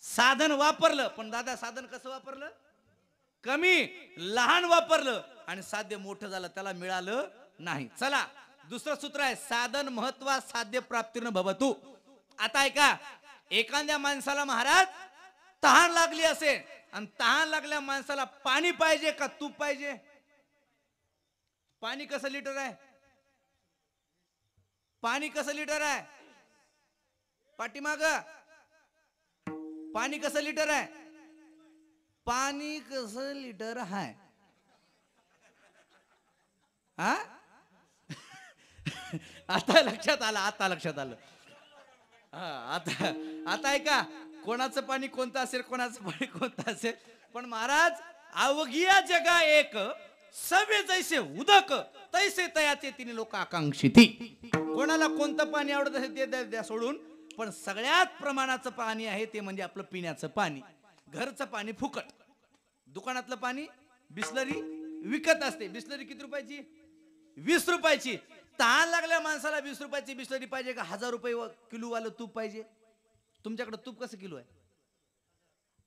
साधन वापरलं, पण दादा साधन कसं वापरलं? कमी लहान वापरलं आणि साध्य मोठं झालं, त्याला मिळालं नाही. चला दुसरं सूत्र आहे, साधन महत्वा साध्य प्राप्तीर्न भवतु. आता ऐका, एखाद्या माणसाला महाराज तहान लागली असेल आणि तहान लागल्या माणसाला पाणी पाहिजे का तूप पाहिजे? पाणी कसं लिटर आहे? पाणी कसं लिटर आहे? पाठीमाग पाणी कसं लिटर आहे? पाणी कसं लिटर आहे? हा आता लक्षात आलं, आता लक्षात आलं. आता आता ऐका, कोणाचं पाणी कोणतं असेल, कोणाचं पाणी कोणतं असेल, पण महाराज अवघिया जगा एक सवे जैसे उदक तैसे तयाचे तिने लोक आकांक्षिती. कोणाला कोणतं पाणी आवडत असेल ते द्या सोडून, पण सगळ्यात प्रमाणाचं पाणी आहे ते म्हणजे आपलं पिण्याचं पाणी. घरचं पाणी फुकट, दुकानातलं पाणी बिस्लरी विकत असते. बिस्लरी किती रुपयाची? 20 रुपयाची. तहान लागल्या माणसाला 20 रुपयाची बिस्लरी पाहिजे का 1000 रुपये किलो वालं तूप पाहिजे? तुमच्याकडे तूप कसं किलो आहे?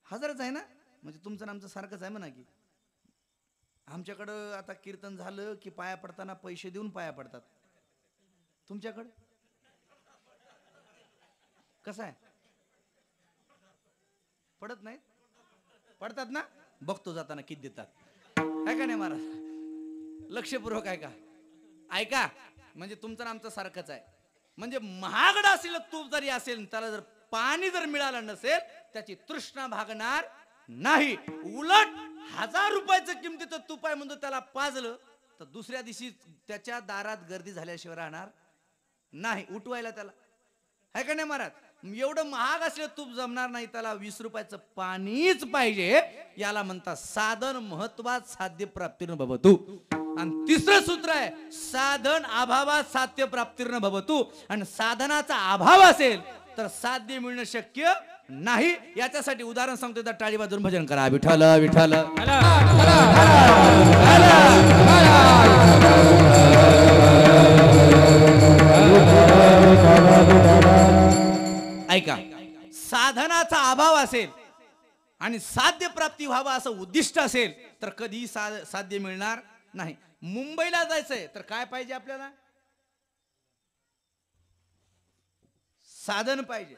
1000च आहे ना? म्हणजे तुमचं आमचं सारखंच आहे म्हणा की. आमच्याकडं आता कीर्तन झालं की पाया पडताना पैसे देऊन पाया पडतात. तुमच्याकडं कसं आहे? पडत नाही? पडतात ना? बघतो जाताना किती देतात. आहे का नाही महाराज? लक्षपूर्वक ऐका ऐका, म्हणजे तुमचं आमचं सारखंच आहे. म्हणजे महागडा असेल तूप जरी असेल, त्याला जर पाणी जर मिळालं नसेल त्याची तृष्णा भागणार नाही. उलट 1000 रुपयाचं किमतीचं तूप आहे म्हणतो त्याला पाजलं तर दुसऱ्या दिवशी त्याच्या दारात गर्दी झाल्याशिवाय राहणार नाही उठवायला त्याला. है का नाही महाराज? एवढं महाग असलं तूप जमणार नाही, त्याला 20 रुपयाचं पाणीच पाहिजे. याला म्हणतात साधन महत्वात साध्य प्राप्तीर्न भवतु. आणि तिसरं सूत्र आहे, साधन अभावात साध्य प्राप्तीर्न भवतु. आणि साधनाचा अभाव असेल तर साध्य मिळणं शक्य नाही. याच्यासाठी उदाहरण सांगतो, तर टाळी वाजवून भजन करा. विठ्ठल विठ्ठल. ऐका, साधनाचा अभाव असेल आणि साध्य प्राप्ती व्हावा असं उद्दिष्ट असेल तर कधी साध्य मिळणार नाही. मुंबईला जायचंय तर काय पाहिजे आपल्याला? साधन पाहिजे.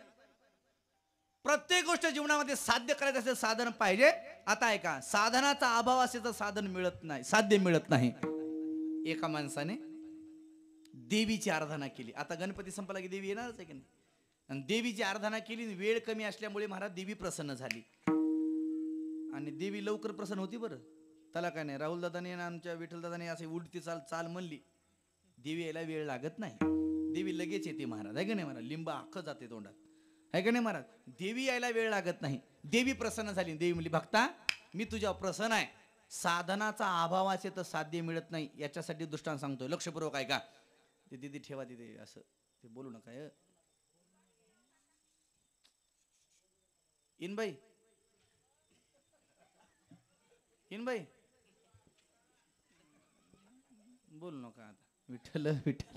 प्रत्येक गोष्ट जीवनामध्ये साध्य करायचं असेल साधन पाहिजे. आता ऐका, साधनाचा अभाव असेल तर साधन मिळत नाही, साध्य मिळत नाही. एका माणसाने देवीची आराधना केली. आता गणपती संपला की देवी येणारच आहे की नाही? आणि देवीची आराधना केली, वेळ कमी असल्यामुळे महाराज देवी प्रसन्न झाली. आणि देवी लवकर प्रसन्न होती बरं, त्याला काय नाही. राहुल दादाने आमच्या विठ्ठल दादाने असे उडती चाल चाल म्हणली, देवी यायला वेळ लागत नाही. देवी लगेच येते महाराज. आहे का नाही महाराज? लिंबा अख्खं जाते तोंडात. आहे का नाही महाराज? देवी यायला वेळ लागत नाही. देवी प्रसन्न झाली. देवी म्हणली, भक्ता मी तुझ्या प्रसन्न आहे. साधनाचा अभाव असेल तर साध्य मिळत नाही. याच्यासाठी दृष्टांत सांगतोय, लक्षपूर्वक ऐका. ते दिदी ठेवा तिथे, असं ते बोलू नका. इनबाई इनबाई बोलू नका आता. विठ्ठल विठ्ठल.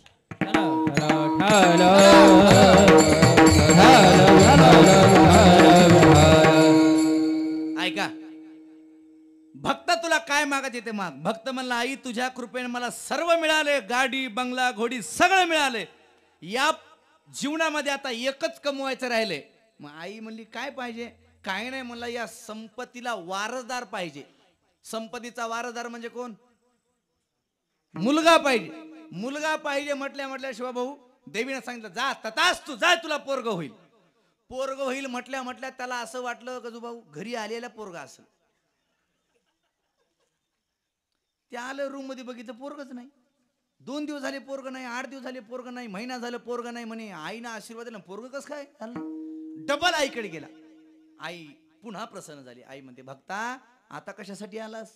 ऐका, भक्त तुला काय मागत येते माग. भक्त म्हणला, आई तुझ्या कृपेने मला सर्व मिळाले, गाडी बंगला घोडी सगळं मिळाले. या जीवनामध्ये आता एकच कमवायचं राहिले. मग आई म्हणली काय पाहिजे? काय नाही म्हणला, या संपत्तीला वारसदार पाहिजे. संपत्तीचा वारसदार म्हणजे कोण? मुलगा पाहिजे. मुलगा पाहिजे म्हटल्या शिवाभाऊ देवीने सांगितलं, जा ततास तू जा, तुला पोरग होईल. पोरग होईल म्हटल्या त्याला असं वाटलं गजूभाऊ घरी आलेला पोरगा असेल. ते आलं रूम मध्ये, बघितलं पोरगच नाही. 2 दिवस झाले पोरग नाही, 8 दिवस झाले पोरग नाही, महिना झालं पोरग नाही. म्हणे आईनं आशीर्वाद दिला, पोरग कसं काय झालं? डबल आईकडे गेला. आई पुन्हा प्रसन्न झाली. आई म्हणते, भक्ता आता कशासाठी आलास?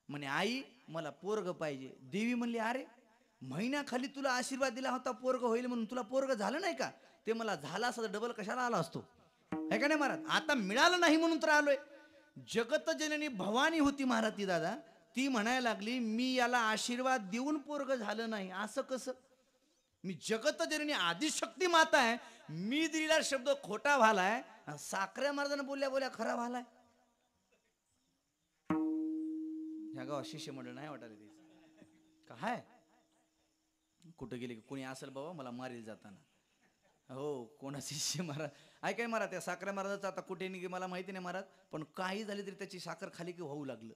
म्हणे आई मला पोरग पाहिजे. देवी म्हणली, अरे महिन्याखाली तुला आशीर्वाद दिला होता पोरग होईल म्हणून, तुला पोरग झालं नाही का? ते मला झाला असं डबल कशाला आला असतो? है का नाही महाराज? आता मिळालं नाही म्हणून तर आलोय. जगत जननी भवानी होती महाराज ती दादा, ती म्हणायला लागली, मी याला आशीर्वाद देऊन पोरग झालं नाही असं कसं? मी जगत जननी आदिशक्ती माता आहे, मी दिलेला शब्द खोटा झालाय साखऱ्या महाराजांना बोलल्या बोलल्या खराब आलाय. ह्या गावात शिष्य मंडळ नाही वाटायला ते काय कुठं गेले कोणी असेल बाबा मला मारेल जाताना. हो कोणा शिष्य महाराज ऐकाय महाराज त्या साखऱ्या महाराजाचं आता कुठे निघे मला माहिती नाही महाराज, पण काही झाले तरी त्याची साखर खाली की होऊ लागलं.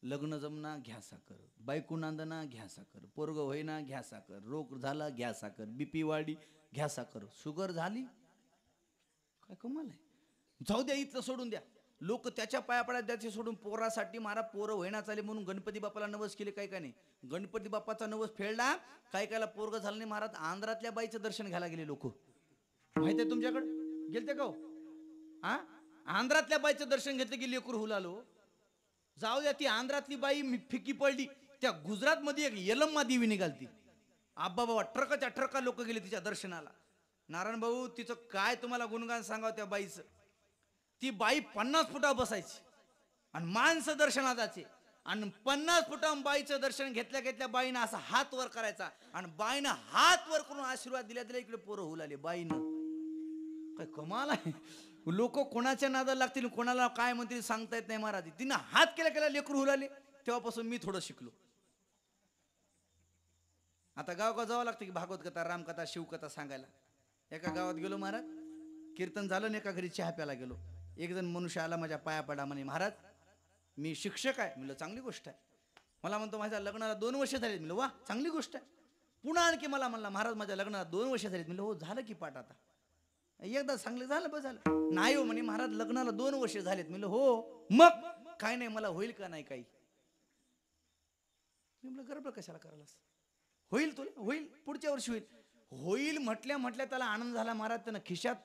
लग्न जमना घ्या साखर, बायको नांदना घ्या साखर, पोरग होईना घ्या साखर, रोग झाला घ्या साखर, बीपी वाढी घ्या साखर, शुगर झाली. काय कमाल आहे. जाऊ द्या इथलं सोडून द्या. लोक त्याच्या पाया पडा त्याचे सोडून पोरासाठी मारा पोरं होईना चाले म्हणून गणपती बाप्पाला नवस केले. काय काय नाही गणपती बाप्पाचा नवस फेडला. काय कायला पोरग झालं नाही महाराज आंध्रातल्या बाईचं दर्शन घ्यायला गेले लोक. माहिती आहे तुमच्याकडे गेलते का हा आंध्रातल्या बाईचं दर्शन घेतलं की लेकरू हुलालो. जाऊ द्या ती आंध्रातली बाई फिकी पडली. त्या गुजरात मध्ये एक यलम्मा देवी निघालती. आब्बा बाबा ट्रकाच्या ट्रका लोक गेले तिच्या दर्शनाला. नारायण भाऊ तिचं काय तुम्हाला गुणगान सांगावं त्या बाईचं. ती बाई 50 फुटावर बसायची आणि माणसं दर्शनात जायचे आणि 50 फुटावर बाईचं दर्शन घेतल्या घेतल्या बाईनं असा हात वर करायचा आणि बाईनं हात वर करून आशीर्वाद दिल्या दिल्या इकडे पोरं होऊ लागले. बाईनं काय कमाल आहे. लोक कोणाच्या नादाला लागतील कोणाला काय म्हणतील सांगता येत नाही महाराज. तिनं हात केल्या केल्या लेकरू होऊ लागले. तेव्हापासून मी थोडं शिकलो. आता गावगाव जावं लागतं की भागवत कथा रामकथा शिवकथा सांगायला. एका गावात गेलो महाराज कीर्तन झालं आणि एका घरी चहा प्यायला गेलो. एक जण मनुष्य आला माझ्या पाया पडा म्हणे महाराज मी शिक्षक आहे. म्हणलं चांगली गोष्ट आहे. मला म्हणतो माझ्या लग्नाला 2 वर्ष झालीत. म्हणलं वा चांगली गोष्ट आहे. पुन्हा आणखी मला म्हणला महाराज माझ्या लग्नाला 2 वर्ष झालीत. म्हणलं हो झालं की पाठ आता एकदा सांगले झालं बस झालं. नाही हो म्हणे महाराज लग्नाला 2 वर्ष झालेत. म्हणलं हो मग काय नाही मला होईल का नाही काही. म्हणलं गडबड कशाला करायलास होईल तुला होईल पुढच्या वर्षी होईल. होईल म्हटल्या म्हटल्या त्याला आनंद झाला महाराज. त्यानं खिशात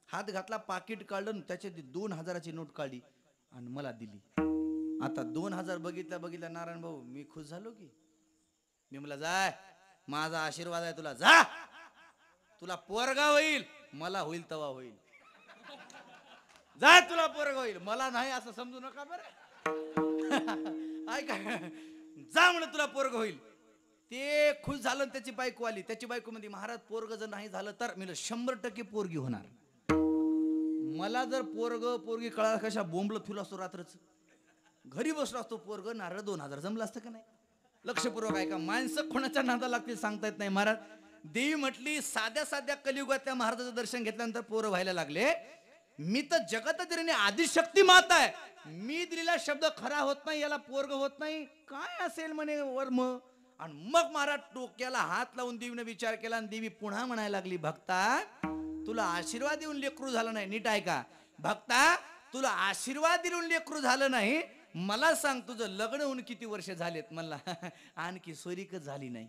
हात घातला पाकिट काढलं त्याच्यात 2000ची नोट काढली आणि मला दिली. आता 2000 बघितल्या बघितल्या नारायण भाऊ मी खुश झालो की. मी म्हणलं जाय माझा आशीर्वाद आहे तुला जा तुला पोरगा होईल मला होईल तवा होईल. जा तुला पोरगा होईल मला नाही असं समजू नका बरं. ऐका जा म्हणलं तुला पोरगा होईल. ते खुश झालं त्याची बायको आली. त्याची बायको मध्ये महाराज पोरग जर नाही झालं तर मी 100% पोरगी होणार. मला जर पोरग पोरगी कळा कशा बोंबलं फिरलो असतो रात्रच घरी बसलो असतो. पोरग नारळ 2000 जमलं असतं का नाही. लक्षपूर्वक ऐका माणसं कोणाच्या नादा लागतील सांगता येत नाही महाराज. देवी म्हटली साध्या साध्या कलियुगातल्या महाराजाचं दर्शन घेतल्यानंतर पोरं व्हायला लागले. मी तर जगतजननी आदिशक्ती माता आहे. मी दिलेला शब्द खरा होत नाही याला पोरग होत नाही काय असेल म्हणे वर्म. आणि मग महाराज डोक्याला हात लावून देवीने विचार केला आणि देवी पुन्हा म्हणायला लागली भक्ता तुला आशीर्वाद देऊन लेकरू झालं नाही. नीट ऐका भक्ता तुला आशीर्वाद देऊन लेकरू झालं नाही. मला सांग तुझं लग्न होऊन किती वर्ष झालेत. मला आणखी सोरीकच झाली नाही.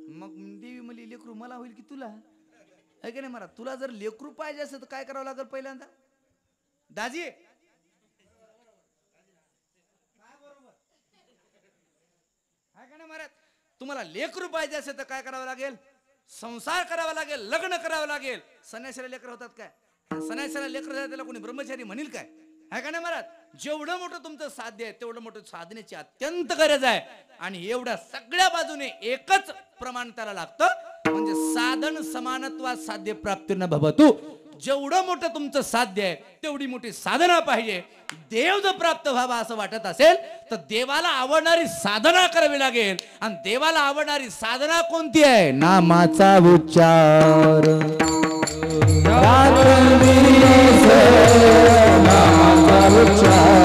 मग देवी म्हणली लेकरू मला होईल की तुला आहे की नाही महाराज. तुला जर लेकरू पाहिजे असेल तर काय करावं लागेल पहिल्यांदा दाजी महाराज तुम्हाला लेकरू पाहिजे असेल तर काय करावं लागेल संसार करावा लागेल लग्न करावं लागेल. संन्यासीला लेकर होतात काय. संन्यासीला लेकर झालं त्याला कोणी ब्रह्मचारी म्हणेल काय आहे का नाही महाराज. जेवढं मोठं तुमचं साध्य आहे तेवढं मोठं साधनेची अत्यंत गरज आहे. आणि एवढ्या सगळ्या बाजूने एकच प्रमाण त्याला लागतं म्हणजे साधन समानत्वात साध्य प्राप्ती न भवतु. जेवढं मोठं तुमचं साध्य आहे तेवढी मोठी साधना पाहिजे. देव जर प्राप्त व्हावा असं वाटत असेल तर देवाला आवडणारी साधना करावी लागेल. आणि देवाला आवडणारी साधना कोणती आहे नामाचा उच्चार. नामाचा उच्चार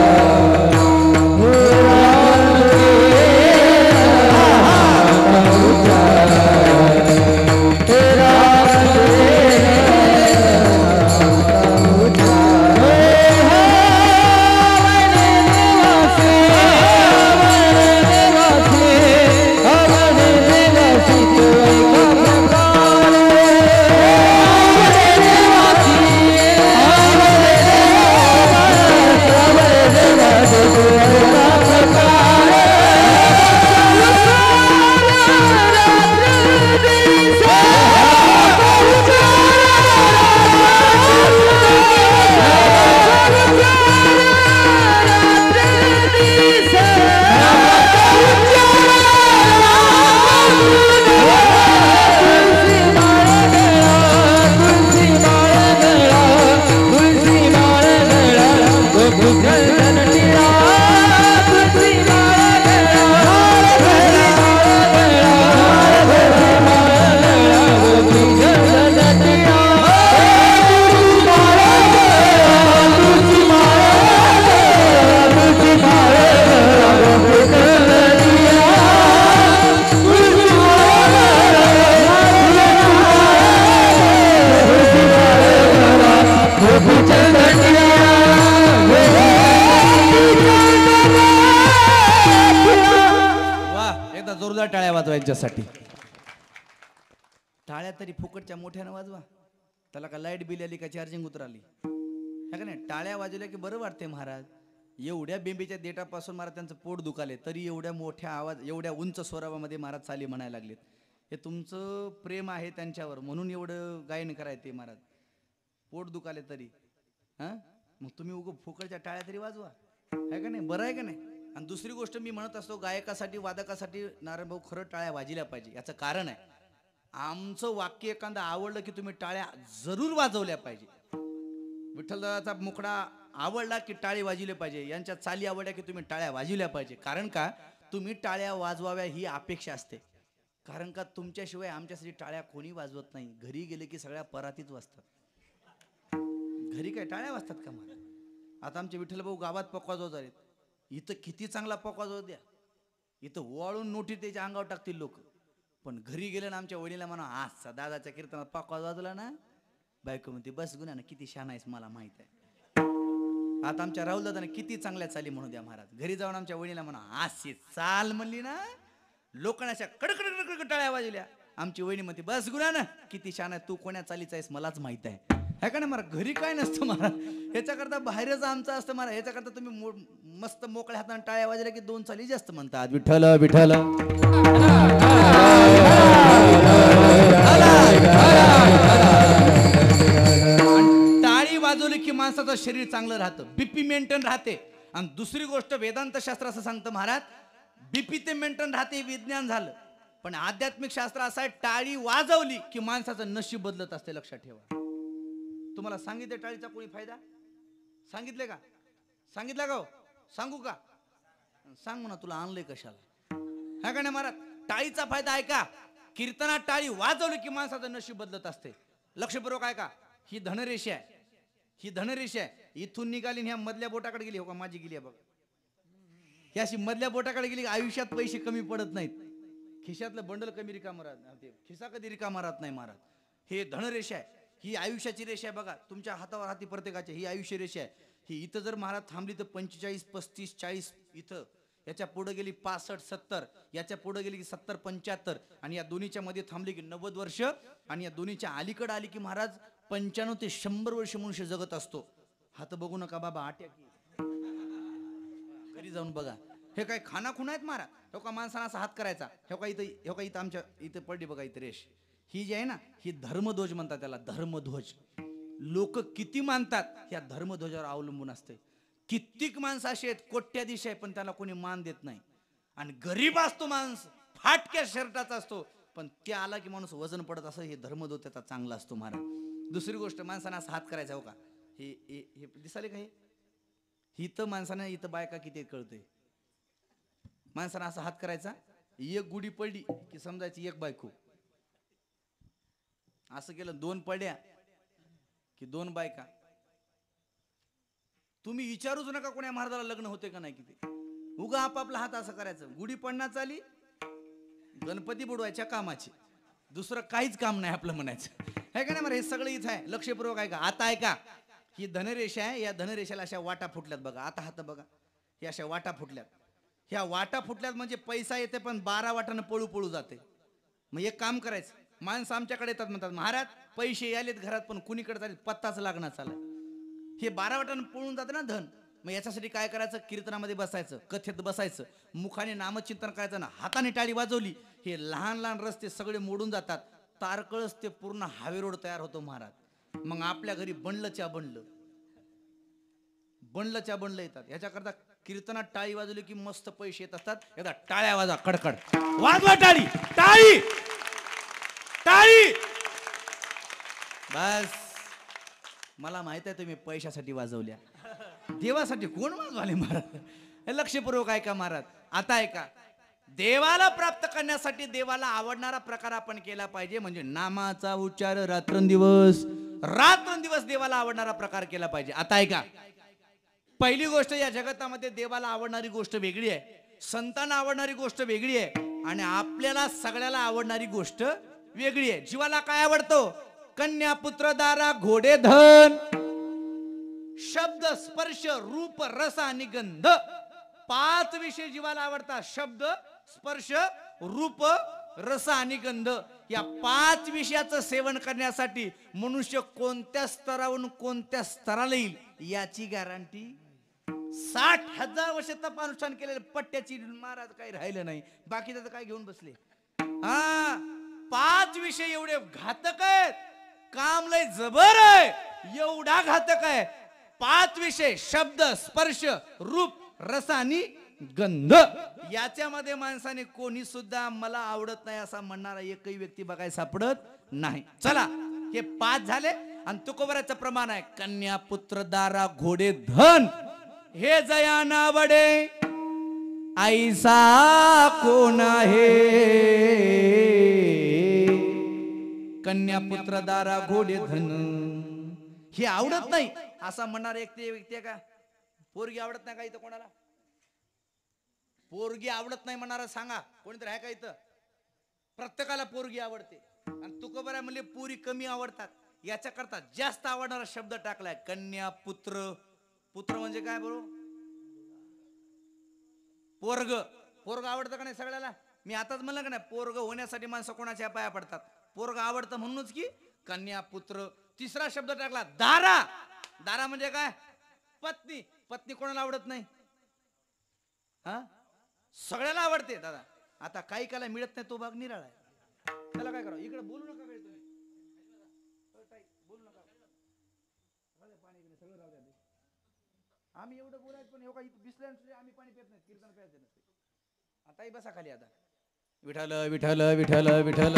वाजवा यांच्यासाठी. टाळ्या तरी फुकटच्या मोठ्यानं वाजवा. त्याला का लाईट बिल आली का चार्जिंग उतरली है का नाही. टाळ्या वाजवल्या की बरं वाटते महाराज. एवढ्या बेंबीच्या देठापासून महाराज त्यांचं पोट दुखाले तरी एवढ्या मोठ्या आवाज एवढ्या उंच स्वरामध्ये महाराज चाली म्हणायला लागलेत. हे तुमचं प्रेम आहे त्यांच्यावर म्हणून एवढं गायन करायचे महाराज. पोट दुखाले तरी हां मग तुम्ही उगं फुकटच्या टाळ्या तरी वाजवा है का नाही. बरं आहे का नाही. आणि दुसरी गोष्ट मी म्हणत असतो गायकासाठी वादकासाठी नारायण भाऊ खरं टाळ्या वाजल्या पाहिजे. याचं कारण आहे आमचं वाक्य एखादं आवडलं की तुम्ही टाळ्या जरूर वाजवल्या पाहिजे. विठ्ठलदादाचा मुखडा आवडला की टाळी वाजवली पाहिजे. यांच्या चाली आवडल्या की तुम्ही टाळ्या वाजवल्या पाहिजे. कारण का तुम्ही टाळ्या वाजवाव्या ही अपेक्षा असते. कारण का तुमच्याशिवाय आमच्यासाठी टाळ्या कोणी वाजवत नाही. घरी गेले की सगळ्या परातीत वाजतात. घरी काय टाळ्या वाजतात का मला. आता आमचे विठ्ठल भाऊ गावात पक वाजवत आहेत. इथं किती चांगला पक वाजवत द्या. इथं वाळून नोटी त्याच्या अंगावर टाकतील लोक. पण घरी गेले ना आमच्या वडीला म्हणा आजचा दादाच्या कीर्तनात पक वाजवला ना बायको म्हणते बस गुन्हा ना किती शान आहेस मला माहित आहे. आता आमच्या राहुल दादाने किती चांगल्या चाली म्हणू द्या महाराज. घरी जाऊन आमच्या वडीला म्हणा अशी चाल म्हणली ना लोकांना अशा कडकड टाळ्या वाजवल्या. आमची वहिनी म्हणते बस गुन्हा ना किती शान आहे तू कोण्या चालीचा आहेस मलाच माहित आहे. है का नाही महाराज. घरी काय नसतं महाराज. ह्याच्याकरता बाहेरच आमचं असतं महाराज. ह्याच्याकरता तुम्ही मस्त मोकळ्या हाताने टाळ्या वाजल्या की 2 चाली जास्त म्हणतात. विठ्ठल विठ्ठल टाळी वाजवली की माणसाचं शरीर चांगलं राहतं. बीपी मेंटेन राहते. आणि दुसरी गोष्ट वेदांत शास्त्र असं सांगतं महाराज बीपी ते मेंटेन राहते विज्ञान झालं. पण आध्यात्मिक शास्त्र असं आहे टाळी वाजवली की माणसाचं नशीब बदलत असते. लक्षात ठेवा. तुम्हाला सांगितले टाळीचा कोणी फायदा सांगितले का. सांगितलं का हो. सांगू का. सांग म्हणा तुला आणलंय कशाला है का नाही महाराज. टाळीचा फायदा आहे का. कीर्तनात टाळी वाजवली की माणसाचं नशीब बदलत असते. लक्षपूर्वक आहे का. ही धनरेषा आहे. ही धनरेषा आहे. इथून निघाली ह्या मधल्या बोटाकडे गेली हो का माझी गेली आहे बघ. ही अशी मधल्या बोटाकडे गेली आयुष्यात पैसे कमी पडत नाहीत. खिशातलं बंडल कमी रिकामं राहत नाही. खिसा कधी रिकामा राहत नाही महाराज. हे धनरेषा आहे. ही आयुष्याची रेषा आहे बघा. तुमच्या हातावर हाती प्रत्येकाच्या ही आयुष्य रेषा आहे. ही इथं जर महाराज थांबली तर 45 35 40 इथं. याच्या पुढे गेली 65 70. याच्या पुढे गेली की 70 75. आणि या दोन्हीच्या मध्ये थांबली की 90 वर्ष. आणि या दोन्हीच्या अलीकडे आली की महाराज 95 ते 100 वर्ष मनुष्य जगत असतो. हात बघू नका बाबा आट्या की घरी जाऊन बघा. हे काय खाना खुना आहेत महाराज. हो का माणसाला असा हात करायचा. हो का इथं आमच्या इथं पडली बघा इथं रेष. ही जी आहे ना ही धर्मध्वज म्हणतात त्याला. धर्मध्वज. लोक किती मानतात या धर्मध्वजावर अवलंबून असते. कित्येक माणसं अशी आहेत कोट्याधीश आहे पण त्याला कोणी मान देत नाही. आणि गरीब असतो माणूस फाटक्या शर्टाचा असतो पण त्या आला की माणूस वजन पडत असं. हे धर्मध्वज त्याचा चांगला असतो महाराज. दुसरी गोष्ट माणसानं असा हात करायचा हो का. हे दिसाले का. हे इथं माणसानं इथं बायका किती कळतंय. माणसानं असा हात करायचा. एक गुढी पडली की समजायची एक बायको. असं केलं 2 पड्या की 2 बायका. तुम्ही विचारूच नका कोण्या महाराजाला लग्न होते का नाही किती. उगा आपापला हात असं करायचं. गुढी पडण्यात आली गणपती बुडवायच्या कामाची. दुसरं काहीच काम नाही आपलं म्हणायचं है का नाही. मला हे सगळं इथं आहे. लक्षपूर्वक आहे का. आता आहे का ही धनरेषा आहे. या धनरेषेला अशा वाटा फुटल्यात बघा. आता हात बघा हे अशा वाटा फुटल्यात. ह्या वाटा फुटल्यात म्हणजे पैसा येते पण 12 वाटानं पळू पळू जाते. मग एक काम करायचं. माणसं आमच्याकडे येतात म्हणतात महाराज पैसे आलेत घरात पण कुणीकडे चालेल पत्ताच लागणार चालय. हे 12 वाटानं पळून जातं ना धन. मग याच्यासाठी काय करायचं कीर्तनामध्ये बसायचं कथेत बसायचं मुखाने नामचिंतन करायचं ना. हाताने टाळी वाजवली हे लहान लहान रस्ते सगळे मोडून जातात. तारकळस ते पूर्ण हावे रोड तयार होतो महाराज. मग आपल्या घरी बनलच्या बनलं येतात. याच्याकरता कीर्तनात टाळी वाजवली की मस्त पैसे येत असतात. एकदा टाळ्या वाजवा कडकड वाजवा टाळी टाळी टाळी. बस मला माहित आहे तुम्ही पैशासाठी वाजवल्या. देवासाठी कोण वाजवाले महाराज. लक्षपूर्वक ऐका महाराज. आता ऐका देवाला प्राप्त करण्यासाठी देवाला आवडणारा प्रकार आपण केला पाहिजे. म्हणजे नामाचा उच्चार रात्रंदिवस देवाला आवडणारा प्रकार केला पाहिजे. आता ऐका पहिली गोष्ट या जगतामध्ये देवाला आवडणारी गोष्ट वेगळी आहे. संतांना आवडणारी गोष्ट वेगळी आहे. आणि आपल्याला सगळ्याला आवडणारी गोष्ट वेगळी आहे. जीवाला काय आवडतो. कन्या पुत्र दारा घोडे धन शब्द स्पर्श रूप रस आणि गंध. 5 विषय जीवाला आवडतात. शब्द स्पर्श रूप, रस आणि गंध या 5 विषयाचं सेवन करण्यासाठी मनुष्य कोणत्या स्तरावरून कोणत्या स्तराला येईल याची गॅरंटी 60,000 वर्ष तपानुष्ठान केलेलं पट्ट्याची महाराज काही राहिलं नाही. बाकी त्याचं काय घेऊन बसले. हा 5 विषय एवढे घातक आहेत. काम लय जबर आहे, एवढा घातक आहे. 5 विषय शब्द, स्पर्श, रूप, रस आणि गंध याच्यामध्ये माणसाने कोणी सुद्धा मला आवडत नाही असा म्हणणारा एकही व्यक्ती बघायला सापडत नाही. चला हे 5 झाले. आणि तुकोबराचं प्रमाण आहे कन्या पुत्र दारा घोडे धन हे जया नावडे ऐसा कोण आहे. कन्या पुत्र दारा घोडे धन हे आवडत नाही असा म्हणणारा एक व्यक्ती आहे का. पोरगी आवडत नाही का इथं कोणाला. पोरगी आवडत नाही म्हणणारा सांगा कोणीतरी आहे का इथं. प्रत्येकाला पोरगी आवडते. आणि तुकोबरा म्हणले पोरी कमी आवडतात. याच्या करता जास्त आवडणारा शब्द टाकलाय कन्या पुत्र. पुत्र म्हणजे काय बरोबर. पोरग. पोरग आवडतं का नाही सगळ्याला. मी आताच म्हणलं का नाही पोरग होण्यासाठी माणसं कोणाच्या पाया पडतात. पोरग आवडतं म्हणूनच की कन्या पुत्र. तिसरा शब्द टाकला दारा. दारा म्हणजे काय पत्नी. पत्नी कोणाला आवडत नाही. हा सगळ्याला आवडते दादा. आता काही काला मिळत नाही तो भाग निराळा आहे. त्याला काय करावं. इकडे बोलू नका तुम्ही. बोलू नका. सगळं राहू द्या. आम्ही एवढं बोलायचं पण बिसल्यानंतर आम्ही पाणी पित नाही. कीर्तन प्यायचं नसते. आताही बसा खाली. आता विठ्ठल विठ्ठल विठ्ठल विठ्ठल.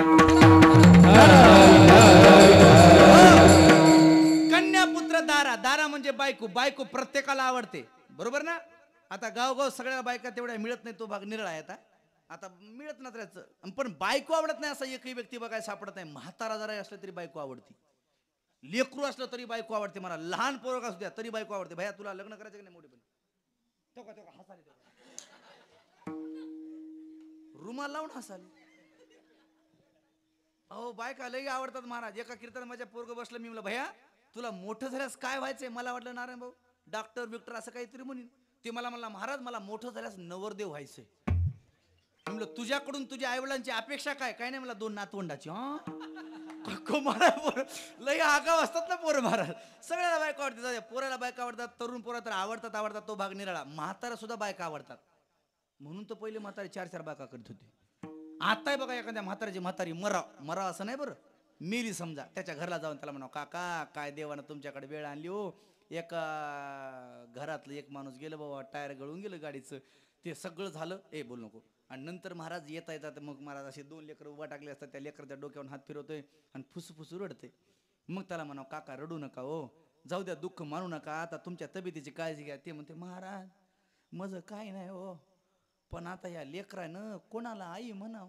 कन्या पुत्र दारा. दारा म्हणजे बायको. बायको प्रत्येकाला आवडते बरोबर ना. आता गाव सगळ्या बायका तेवढ्या मिळत नाही तो भाग निराळा आहे. आता मिळत ना त्याचं. पण बायको आवडत नाही असा एकही व्यक्ती बघायला सापडत नाही. म्हातारा जरा असलं तरी बायको आवडती. लेकरू असलं तरी बायको आवडते. मला लहान पोरग असू द्या तरी बायको आवडते. भैया तुला लग्न करायचं की नाही मोठे पण तो हसाले रुमाल लावून हसाले. अहो बायका लई आवडतात महाराज. एका कीर्तन माझ्या पोरग बसलं. मी म्हणलं भैया तुला मोठं झाल्यास काय व्हायचंय. मला वाटलं नारायण भाऊ डॉक्टर बिक्टर असं काहीतरी म्हणून. ते मला म्हणला महाराज मला मोठं झाल्यास नवरदेव व्हायचंय. म्हणलं तुझ्याकडून तुझ्या आईवडिलांची अपेक्षा काय. काय नाही मला 2 नातवंडाची. लई आगाव असतात ना पोरं महाराज. सगळ्याला बायका आवडतात. पोराला बायका आवडतात. तरुण पोरा तर आवडतात तो भाग निराळा. म्हातारा सुद्धा बायका आवडतात. म्हणून तर पहिले म्हातारे 4-4 बायका करत होते. आताही बघा एखाद्या म्हाताऱ्याची म्हातारी मरा असं नाही बरं. मेली समजा त्याच्या घरला जाऊन त्याला म्हणा काका काय देवानं तुमच्याकडे वेळ आणली हो. एका घरातलं एक माणूस गेलं बाबा टायर गळून गेलं गाडीचं. ते सगळं झालं. बोलू नको. आणि नंतर महाराज येतात मग महाराज असे 2 लेकरं उभा टाकले असतात. त्या लेकराच्या डोक्यावर हात फिरवतोय आणि फुसफुसू रडते. मग त्याला म्हणा काका रडू नका हो. जाऊ द्या दुःख मानू नका. आता तुमच्या तब्येतीची काळजी घ्या. ते म्हणते महाराज माझं काय नाही हो. पण आता या लेकरानं कोणाला आई म्हणाव.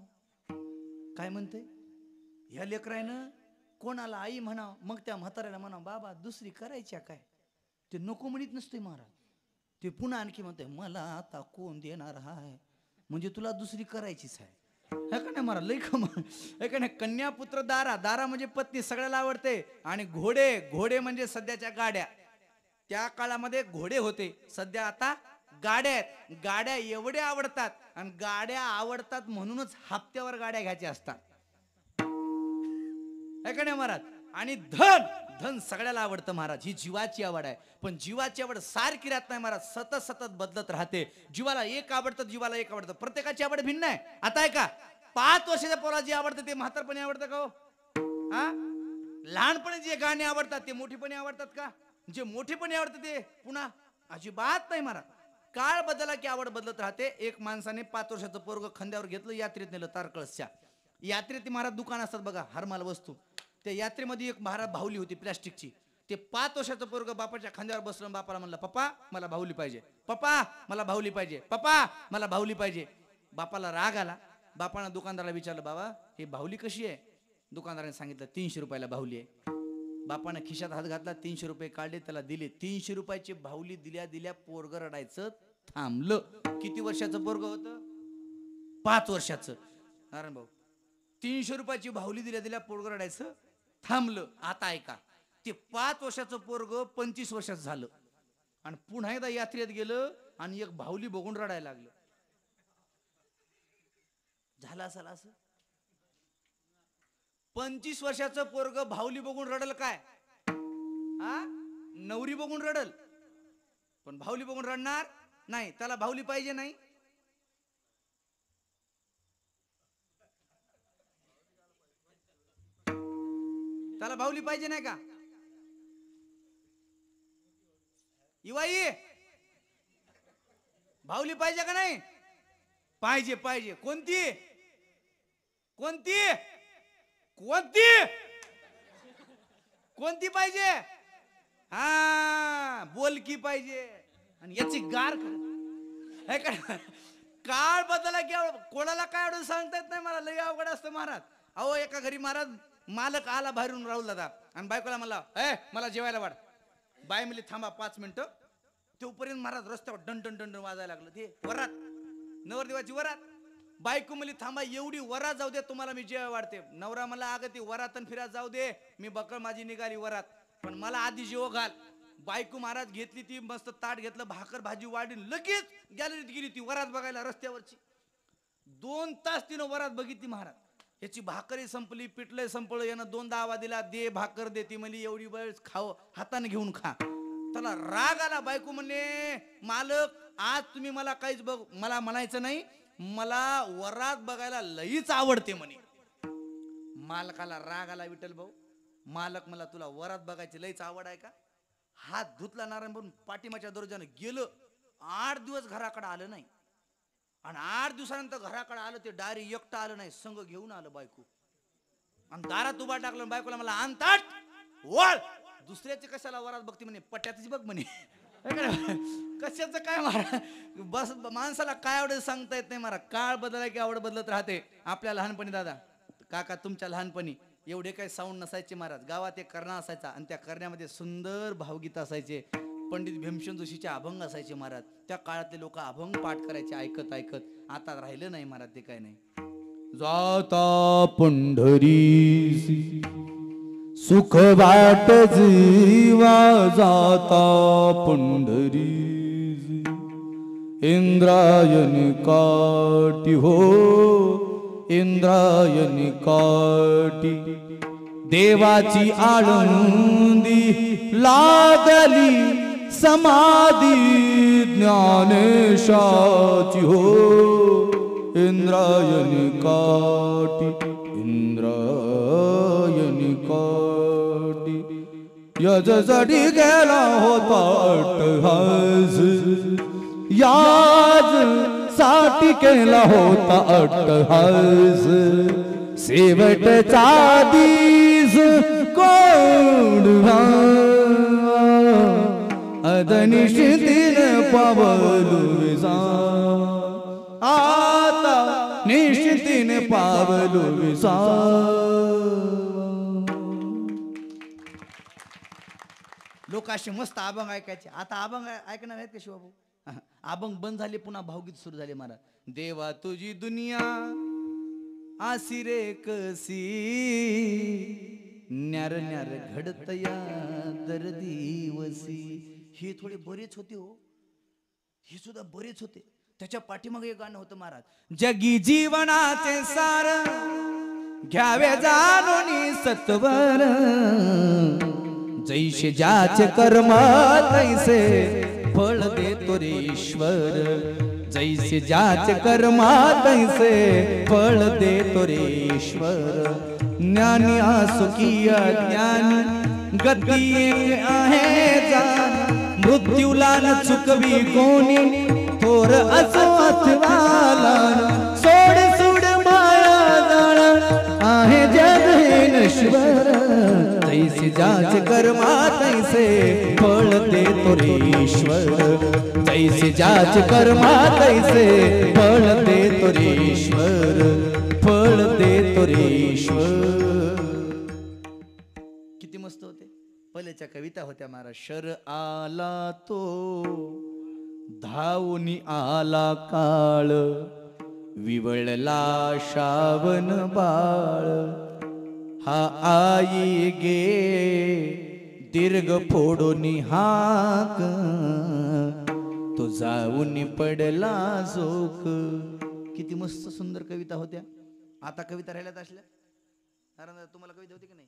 काय म्हणते ह्या लेकरानं कोणाला आई म्हणाव. मग त्या म्हाताऱ्याला म्हणाव बाबा दुसरी करायच्या काय. ते नको म्हणत नसते महाराज. ते पुन्हा आणखी म्हणते मला आता कोण देणार आहे. म्हणजे तुला दुसरी करायचीच आहे. है का नाही महाराज. लई कमाल है का नाही. कन्या पुत्र दारा. दारा म्हणजे पत्नी सगळ्याला आवडते. आणि घोडे म्हणजे सध्याच्या गाड्या. त्या काळामध्ये घोडे होते. सध्या आता गाड्या आहेत. गाड्या एवढ्या आवडतात. आणि गाड्या आवडतात म्हणूनच हप्त्यावर गाड्या घ्यायच्या असतात. है का नाही महाराज. आणि धन सगळ्याला आवडतं महाराज. ही जीवाची आवड आहे. पण जीवाची आवड सारखी राहत नाही महाराज. सतत बदलत राहते. जीवाला एक आवडतं. प्रत्येकाची आवड भिन्न आहे. आता आहे का 5 वर्षाच्या पोराला जे आवडतं ते म्हातारपणी आवडतं का हो. लहानपणी जे गाणे आवडतात ते मोठेपणी आवडतात का. जे मोठेपणी आवडतं ते पुन्हा अजिबात नाही महाराज. काळ बदलला की आवड बदलत राहते. एक माणसाने 5 वर्षाचं पोरग खांद्यावर घेतलं. यात्रेत नेलं तारकळसच्या यात्रेत. महाराज दुकान असतात बघा हरमाल वस्तू. त्या यात्रेमध्ये एक महाराज बाहुली होती प्लॅस्टिकची. ते 5 वर्षाचं पोरग बापाच्या खांद्यावर बसलं. बापाला म्हणलं पप्पा मला बाहुली पाहिजे. पप्पा मला बाहुली पाहिजे. पप्पा मला बाहुली पाहिजे. बापाला राग आला. बापानं दुकानदाराला विचारलं बाबा ही बाहुली कशी आहे. दुकानदाराने सांगितलं 300 रुपयाला बाहुली आहे. बापानं खिशात हात घातला. 300 रुपये काढले त्याला दिले. 300 रुपयाची बाहुली दिल्या पोरग रडायचं थांबलं. किती वर्षाचं पोरग होतं 5 वर्षाचं. नारायण भाऊ 300 रुपयाची बाहुली दिल्या पोरग रडायचं थांबलं. आता ऐका ते 5 वर्षाचं पोरग 25 वर्षाचं झालं. आणि पुन्हा एकदा यात्रेत गेलं आणि एक बाहुली बघून रडायला लागलं. झालं असेल असं. 25 वर्षाचं पोरग भावली बघून रडल काय? हा, नवरी बघून रडल, पण भावली बघून रडणार नाही. त्याला भावली पाहिजे नाही. त्याला भावली पाहिजे नाही का? इवाई भावली पाहिजे का नाही? पाहिजे पाहिजे. कोणती कोणती कोणती कोणती पाहिजे? हा, बोलकी पाहिजे. आणि याची गार काळ बदला की कोणाला काय एवढं सांगता येत नाही. मला लय अवघड असतं महाराज. अहो एका घरी महाराज मालक आला बाहेरून राहुल दादा, आणि बायकोला म्हणला मला जेवायला वाढ. बाय म्हणली थांबा 5 मिनिटं. तोपर्यंत महाराज रस्त्यावर डन डन डन वाजायला लागलं. ते वरात, नवरदेवाची वरात. बायको म्हणली थांबा एवढी वरात जाऊ दे तुम्हाला मी जेवाय वाढते. नवरा मला अगं ती वरातन फिरात जाऊ दे, मी बकळ माझी निघाली वरात, पण मला आधी जेव घाल. बायको महाराज घेतली ती मस्त ताट घेतलं, भाकर भाजी वाढली, लगेच गॅलरीत गेली ती वरात बघायला रस्त्यावरची. 2 तास तिनं वरात बघितली महाराज. याची भाकरी संपली, पिठलंय संपलं. यानं 2दा आवाज दिला, दे भाकर दे. ती म्हणली एवढी वेळ खाव, हाताने घेऊन खा. त्याला राग आला. बायको म्हणले मालक आज तुम्ही मला काहीच बघ, मला म्हणायचं नाही, मला वरात बघायला लईच आवडते म्हणे. मालकाला राग आला. विठ्ठल भाऊ, मालक मला तुला वरात बघायची लईच आवड आहे का? हात धुतला नारायण म्हणून पाठीमाच्या दरवाजानं गेलं. 8 दिवस घराकडे आलं नाही. आणि 8 दिवसानंतर घराकडे आलं. ते डायरी एकटं आलं नाही, संघ घेऊन आलं बायको. आणि दारात उभा टाकलं. बायकोला मला आणतात वळ. दुसऱ्याची कशाला वरात बघते म्हणे, पट्यातच बघ म्हणे. कशाचं काय मारा, बस माणसाला काय आवडत सांगता येत नाही मारा. काळ बदलला की आवड बदलत राहते. आपल्या लहानपणी दादा काका, तुमच्या लहानपणी एवढे काही साऊंड नसायचे महाराज. गावात एक कर्णा असायचा, आणि त्या कर्ण्यामध्ये सुंदर भावगीत असायचे. पंडित भीमसेन जोशीचे अभंग असायचे महाराज. त्या काळातले लोक अभंग पाठ करायचे ऐकत ऐकत. आता राहिलं नाही महाराज ते काय नाही. जाता पंढरी सुख वाट जीवा, जाता पंढरी इंद्रायणी काठी हो, इंद्रायणी काठी. देवाची आळंदी लागली समाधी ज्ञानेशाची हो, इंद्रायणी काठी, इंद्रायणी काठी. यजसाठी गेला होता अट्टहास, याज साठी केला होता अट्टहास. शेवटचा दिस कोडवा अदनिश्चितीने पावलो विसा, आता निश्चितीने पावलो विसा. लोक असे मस्त अभंग ऐकायचे. आता अभंग ऐकणार आहेत का शिवाभाऊ? अभंग बंद झाले, पुन्हा भावगीत सुरू झाले महाराज. देवा तुझी दुनिया आसी रे कसी, न्यार न्यार घडतया दरदिवसी. हे थोडे बरेच होते हो, हे सुद्धा बरेच होते. त्याच्या पाठीमागे एक गाणं होतं महाराज. जगी जीवनाचे सार घ्यावे जाणून सत्वर, जैसे ज्याचे कर्म तैसे फळ देतो रे ईश्वर. जैसे ज्याचे कर्म तैसे फळ देतो रे ईश्वर. ज्ञानी असो की अज्ञानी गती एक आहे जाण, मृत्यूला न चुकवी कोणी थोर असो अथवा लहान. सोड सोड माया जाण आहे जग हे नश्वर. जैसे ज्याचे कर्मा तैसे फळ देतो रे ईश्वर. जैसे ज्याचे कर्मा तैसे फळ देतो रे ईश्वर, फळ देतो रे ईश्वर. किती मस्त होते पहिल्याच्या कविता होत्या महाराज. शर आला तो धावून आला काळ, विवळला श्रावण बाळ. हा आई गे दीर्घ फोडून हाक, तो जाऊन पडला झोक. किती मस्त सुंदर कविता होत्या. आता कविता राहिल्यात असल्या. कारण तुम्हाला कविता होती की नाही?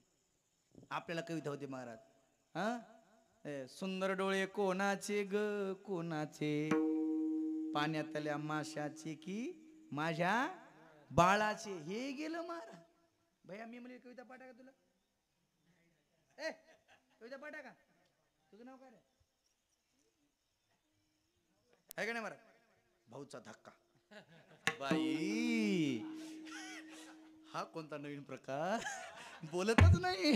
आपल्याला कविता होती महाराज. हा, सुंदर डोळे कोणाचे ग कोणाचे, पाण्यातल्या माशाचे की माझ्या बाळाचे. हे गेलं महाराज. भैया मी म्हणजे कविता पाठा का तुला? कविता पाठा का? तुझं नाव काय रे? आहे का नाही महाराज? भाऊचा धक्का. बाई हा कोणता नवीन प्रकार. बोलतच नाही.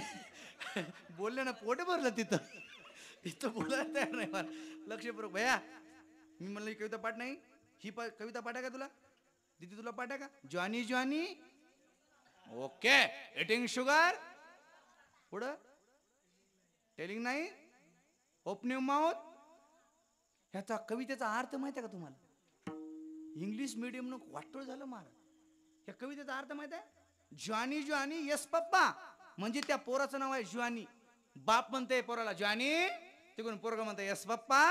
बोलले ना पोट भरलं तिथं. इथं बोलायला तयार नाही मला. लक्षपूर्वक भैया मी म्हणलं कविता पाठ नाही. ही कविता पाठा का तुला? दीदी तुला पाठा का? ज्वानी ज्वानी ओके. एटिंग शुगर पुढं टेलिंग नाही ओपनिंग माउथ. ह्याचा कवितेचा अर्थ माहिती आहे का तुम्हाला? इंग्लिश मीडियम न वाटोळ झालं महाराज. या कवितेचा अर्थ माहित आहे? ज्वानी ज्वानी यस पप्पा, म्हणजे त्या पोराचं नाव आहे ज्वानी. बाप म्हणते पोराला ज्वानी, तिकडून पोरगा म्हणते यस पप्पा.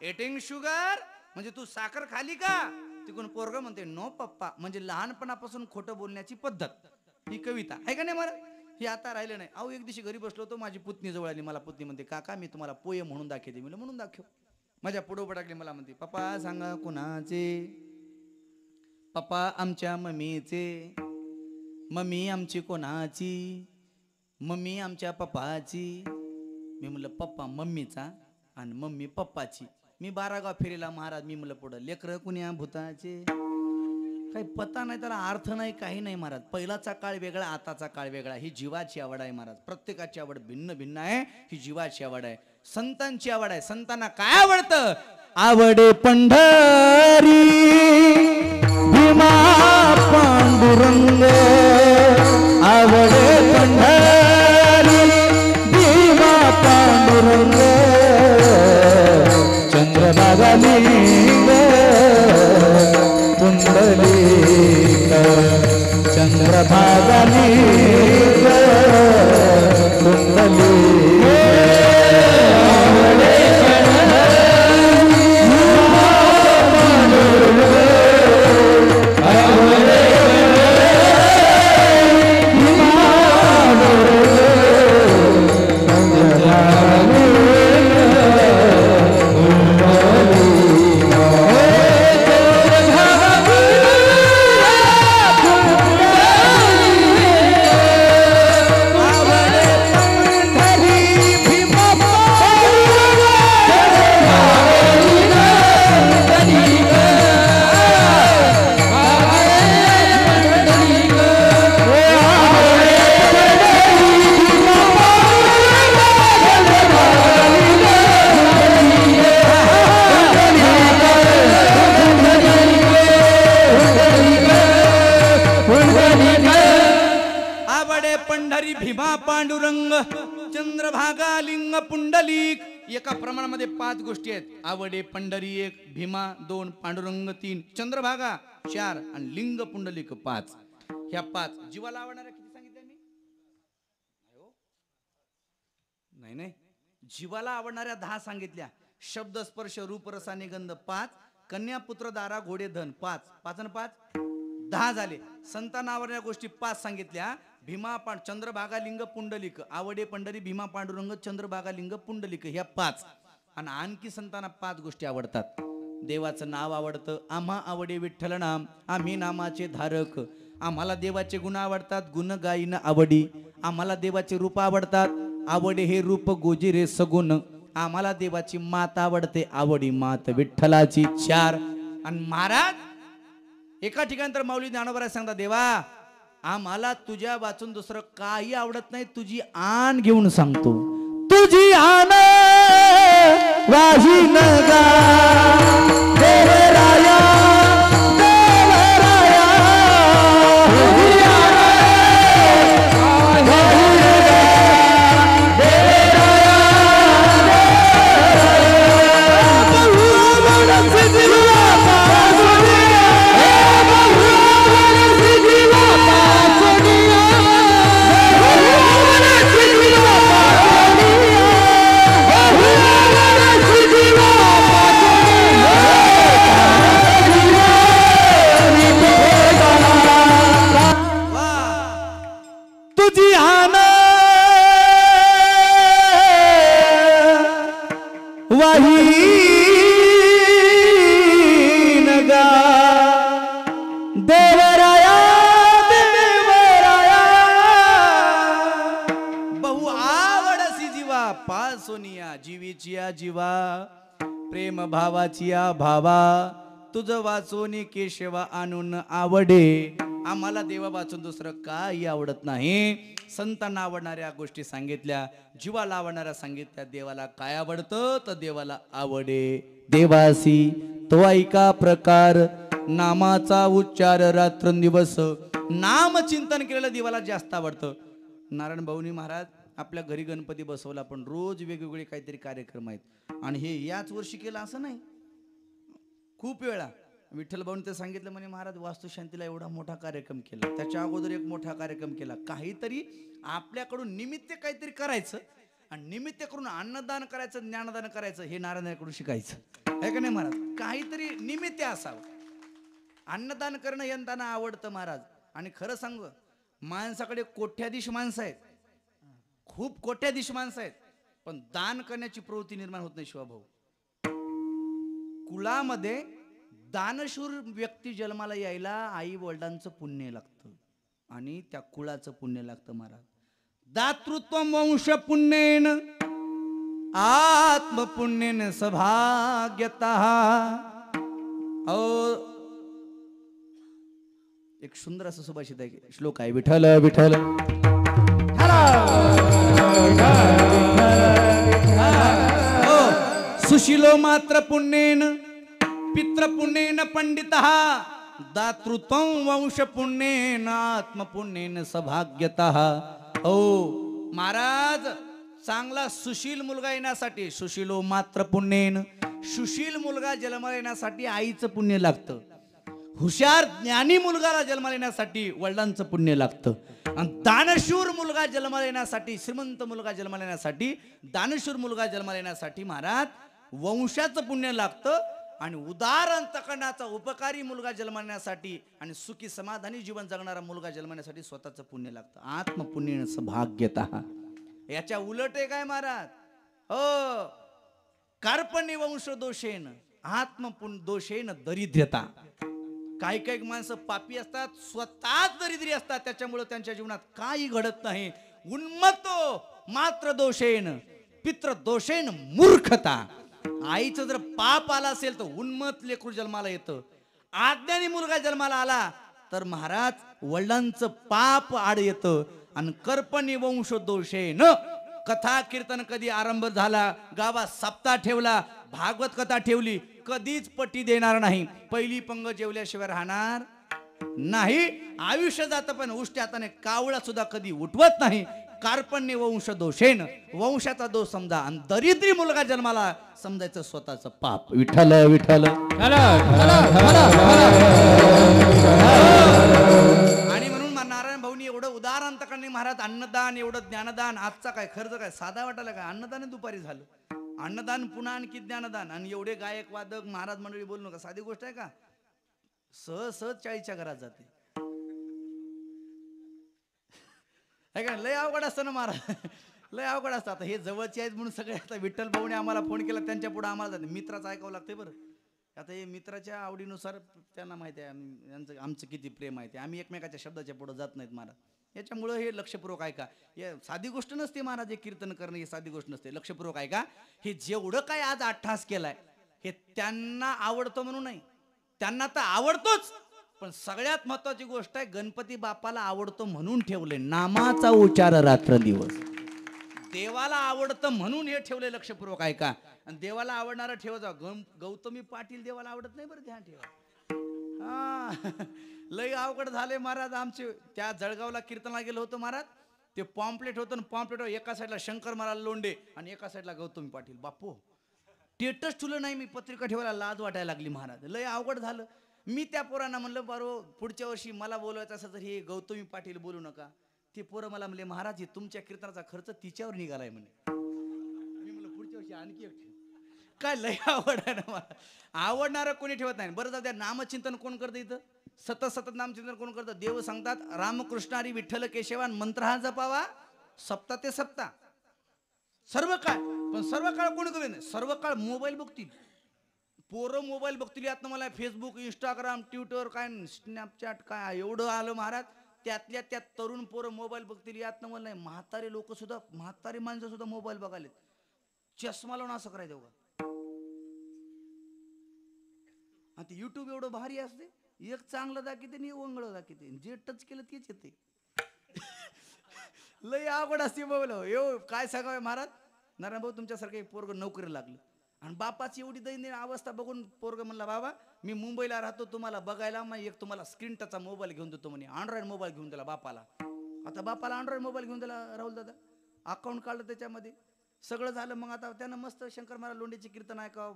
एटिंग शुगर म्हणजे तू साखर खाली का? तिकडून पोरगा म्हणते नो पप्पा, म्हणजे लहानपणापासून खोटं बोलण्याची पद्धत. ही कविता आहे का नाही महाराज? ही आता राहिलं नाही. अहो एक दिवशी घरी बसलो होतो, माझी पुतणी जवळ आली. मला पुतणी म्हणते काका मी तुम्हाला पोयम म्हणून दाखवते. मी म्हणून दाखव. माझ्या पुढे उभं टाकले. मला म्हणते पप्पा सांगा कुणाचे? पप्पा आमच्या मम्मीचे. मम्मी आमची कोणाची? मम्मी आमच्या पप्पाची. मी म्हणलं पप्पा मम्मीचा आणि मम्मी पप्पाची. मी 12 गाव फिरेला महाराज. मी म्हणलं पुढं लेकरं कुण्या भूताचे. काही पता नाही, त्याला अर्थ नाही, काही नाही महाराज. पहिलाचा काळ वेगळा, आताचा काळ वेगळा. ही जीवाची आवड आहे महाराज. प्रत्येकाची आवड भिन्न भिन्न आहे. ही जीवाची आवड आहे. संतांची आवड आहे. संतांना काय आवडतं? आवडे पंढरी भीमा पांडुरंग. आवडे पंढरी भीमा पांडुरंग. चंद्रभागा लिंग पुंडलिक. चंद्रभागा लिंग पुंडलिक. चंद्रभागा लिंग पुंडलिक. एका प्रमाणामध्ये 5 गोष्टी आहेत. आवडे पंढरी 1, भीमा 2, पांडुरंग 3, चंद्रभागा 4 आणि लिंग पुंडलिक 5. ह्या 5 जीवाला आवडणाऱ्या किती सांगितल्या मी? नाही जीवाला आवडणाऱ्या 10 सांगितल्या. शब्द स्पर्श रूप रस आणि गंध 5, कन्या पुत्र दारा घोडे धन 5, 5 आणि 5 10 झाले. संतांना आवडणाऱ्या गोष्टी 5 सांगितल्या. भीमा चंद्रभागा लिंग पुंडलिक. आवडे पंढरी भीमा पांडुरंग चंद्रभागा लिंग पुंडलिक ह्या 5. आणि आणखी संतांना 5 गोष्टी आवडतात. देवाचं नाव आवडतं. आम्हा आवडे विठ्ठल नाम, आम्ही नामाचे धारक. आम्हाला देवाचे गुण आवडतात, गुण गाईन आवडी. आम्हाला देवाचे रूप आवडतात, आवडे हे रूप गोजिरे सगुण. आम्हाला देवाची मात आवडते, आवडी मात विठ्ठलाची 4. आणि महाराज एका ठिकाणी तर माऊली ज्ञानोबा सांगता देवा आम्हाला तुझ्या वाचून दुसरं काही आवडत नाही, तुझी आण घेऊन सांगतो. तुझी आण वाही नगा देवराया देवराया. तुझी आण वाही नगा देवराया देवराया. वाहीन गा देवराया देवराया बहु आवडसी जीवा पासोनिया जीवीचिया जीवा प्रेम भावाचिया भावा तुझ वाचोनी केशवा आणून आवडे आम्हाला देवा वाचून दुसरं काही आवडत नाही. संतांना आवडणाऱ्या गोष्टी सांगितल्या, जीवाला आवडणाऱ्या सांगितल्या. देवाला काय आवडतं तर देवाला आवडे. देवासी तो ऐका प्रकार नामाचा उच्चार रात्रंदिवस. नाम चिंतन केलेलं देवाला जास्त आवडतं. नारायण भाऊनी महाराज आपल्या घरी गणपती बसवला, पण रोज वेगवेगळे काहीतरी कार्यक्रम आहेत. आणि हे याच वर्षी केलं असं नाही, खूप वेळा विठ्ठल भाऊन ते सांगितलं म्हणे महाराज वास्तुशांतीला एवढा मोठा कार्यक्रम केला, त्याच्या अगोदर एक मोठा कार्यक्रम केला. काहीतरी आपल्याकडून निमित्त काहीतरी करायचं आणि निमित्त करून अन्नदान करायचं, ज्ञानदान करायचं, हे नारायणाकडून शिकायचं आहे का नाही महाराज. काहीतरी निमित्त असावं. अन्नदान करणं यंताना आवडतं महाराज. आणि खरं सांगू, माणसाकडे कोट्याधीश माणसं आहेत, खूप कोट्याधीश माणसं आहेत, पण दान करण्याची प्रवृत्ती निर्माण होत नाही. शिवाभाऊ, कुळामध्ये दानशूर व्यक्ती जन्माला यायला आई वडिलांचं पुण्य लागतं आणि त्या कुळाचं पुण्य लागतं महाराज. दातृत्व वंश पुण्येन आत्मपुण्येन सभाग्यतः. एक सुंदर असं सुभाषित आहे, श्लोक आहे. विठ्ठल विठ्ठल सुशीलो मात्र पुण्येन पितृपुण्येन पंडितः दातृत्वं वंश पुण्येन आत्मपुण्येन सभाग्यतः. ओ महाराज, चांगला सुशील मुलगा येण्यासाठी सुशीलो मात्र पुण्येन, सुशील मुलगा जन्माला येण्यासाठी आईचं पुण्य लागतं. हुशार ज्ञानी मुलगाला जन्माला येण्यासाठी वडिलांचं पुण्य लागतं. आणि दानशूर मुलगा जन्माला येण्यासाठी, श्रीमंत मुलगा जन्माला येण्यासाठी, दानशूर मुलगा जन्माला येण्यासाठी महाराज वंशाचं पुण्य लागतं. आणि उदार अंतकरणाचा उपकारी मुलगा जन्मण्यासाठी आणि सुखी समाधानी जीवन जगणारा मुलगा जन्मण्यासाठी स्वतःचं पुण्य लागतं. आत्मपुण्येन सभाग्यतः. याच्या उलट आहे काय महाराज, हो, कार्पण्य वंश दोषेन आत्मपुण्य दोषेन दरिद्रता. काही काही माणसं पापी असतात, स्वतःच दरिद्री असतात, त्याच्यामुळे त्यांच्या जीवनात काही घडत नाही. उन्मत्तो मात्र दोषेन पितृ दोषेन मूर्खता. आईचं जर पाप आला असेल तर उन्मत लेकरू जन्माला येतं. आज्ञानी मुलगा जन्माला आला तर महाराज वडिलांचं पाप आड येतं. आणि कर्पणी वंश दोषेन कथा कीर्तन कधी आरंभ झाला, गावात सप्ताह ठेवला, भागवत कथा ठेवली, कधीच पट्टी देणार नाही. पहिली पंग जेवल्याशिवाय राहणार नाही. आयुष्य जातं पण उष्ट हाताने कावळा सुद्धा कधी उठवत नाही. कार्पण्य वंश दोषेन, वंशाचा दोष समजा. आणि दरिद्री मुलगा जन्माला समजायचं स्वतःचं पाप. विठ्ठल विठ्ठल. आणि म्हणून नारायण भाऊनी एवढं उदार अंतकरणी महाराज अन्नदान, एवढं ज्ञानदान. आजचा काय खर्च काय साधा वाटायला काय, अन्नदान दुपारी झालं, अन्नदान पुन्हा आणखी ज्ञानदान. आणि एवढे गायक वादक महाराज मंडळी बोलू नका, साधी गोष्ट आहे का. सहज सहज 40च्या घरात जाते. लय अवघड असतं ना महाराज, लय अवघड असतं. आता हे जवळचे आहेत म्हणून सगळे, आता विठ्ठल भाऊने आम्हाला फोन केला, त्यांच्या पुढे आम्हाला जाते. मित्राचं ऐकावं लागतंय बरं. आता हे मित्राच्या आवडीनुसार त्यांना माहिती आहे यांचं आमचं किती प्रेम आहे ते. आम्ही एकमेकाच्या शब्दाच्या पुढे जात नाहीत महाराज. याच्यामुळं हे लक्षपूर्वक ऐका. हे साधी गोष्ट नसते महाराज, हे कीर्तन करणं ही साधी गोष्ट नसते. लक्षपूर्वक ऐका. हे जेवढं काय आज अट्टहास केलाय हे त्यांना आवडतं म्हणून नाही, त्यांना तर आवडतोच, पण सगळ्यात महत्वाची गोष्ट आहे गणपती बाप्पाला आवडतो म्हणून ठेवले. नामाचा उच्चार रात्रंदिवस. देवाला आवडतं म्हणून हे ठेवले. लक्षपूर्वक ऐका. आणि देवाला आवडणारा ठेवायचा. गौतमी पाटील देवाला आवडत नाही बरं, ध्यान ठेवा. हा लय अवघड झाले महाराज आमचे. त्या जळगावला कीर्तनाला गेलो होतो महाराज. ते पॉम्पलेट होतं, पॉम्पलेट एका साईडला शंकर महाराज लोंढे आणि एका साईडला गौतमी पाटील. बापू स्टेटस ठेवलं नाही मी, पत्रिका ठेवायला लाज वाटायला लागली महाराज. लय अवघड झालं. मी त्या पोरांना म्हणलं बरोबर पुढच्या वर्षी मला बोलवायचं असं तर हे गौतमी पाटील बोलू नका. ते पोरं मला म्हणले महाराज हे तुमच्या कीर्तनाचा खर्च तिच्यावर निघालाय म्हणे. मी म्हणलं पुढच्या वर्षी आणखी एक ठेव. काय लय आवड आहे ना मला. आवडणारं कोणी ठेवत नाही. बरं जाऊ द्या, नामचिंतन कोण करतं इथं? सतत सतत नामचिंतन कोण करतं? देव सांगतात रामकृष्ण हरी विठ्ठल केशवान मंत्र हा जपावा सप्ता ते सप्ता. सर्व काय पण सर्व काळ कोणी कमी नाही, सर्व काळ मोबाईल बघतील. पोरं मोबाईल बघतील. यातनं मला फेसबुक, इंस्टाग्राम, ट्विटर, काय स्नॅपचॅट काय एवढं आलं महाराज. त्यातल्या त्यात तरुण पोरं मोबाईल बघतील. यातनं मला नाही, म्हातारे लोक सुद्धा, म्हातारी माणसं सुद्धा मोबाईल बघायलेत. चष्मा लावून असं करायचं बघा. आणि ते युट्यूब एवढं भारी असते, एक चांगलं दाखवते आणि वंगळ दाखवते, जे टच केलं तेच येते. लय आवड असते मोबाईल. येऊ काय सांगावं महाराज. नारायण भाऊ तुमच्यासारखं एक पोरग नोकरीला लागलं आणि बापाची एवढी दैनंदिन अवस्था बघून पोरग म्हणला, बाबा मी मुंबईला राहतो, तुम्हाला बघायला मग एक तुम्हाला स्क्रीन टचचा मोबाईल घेऊन देतो म्हणे. अँड्रॉइड मोबाईल घेऊन दिला बापाला. आता बापाला अँड्रॉइड मोबाईल घेऊन दिला राहुल दादा. अकाउंट काढलं त्याच्यामध्ये, सगळं झालं. मग आता त्यानं मस्त शंकर महाराज लोंढेची कीर्तन ऐकावं,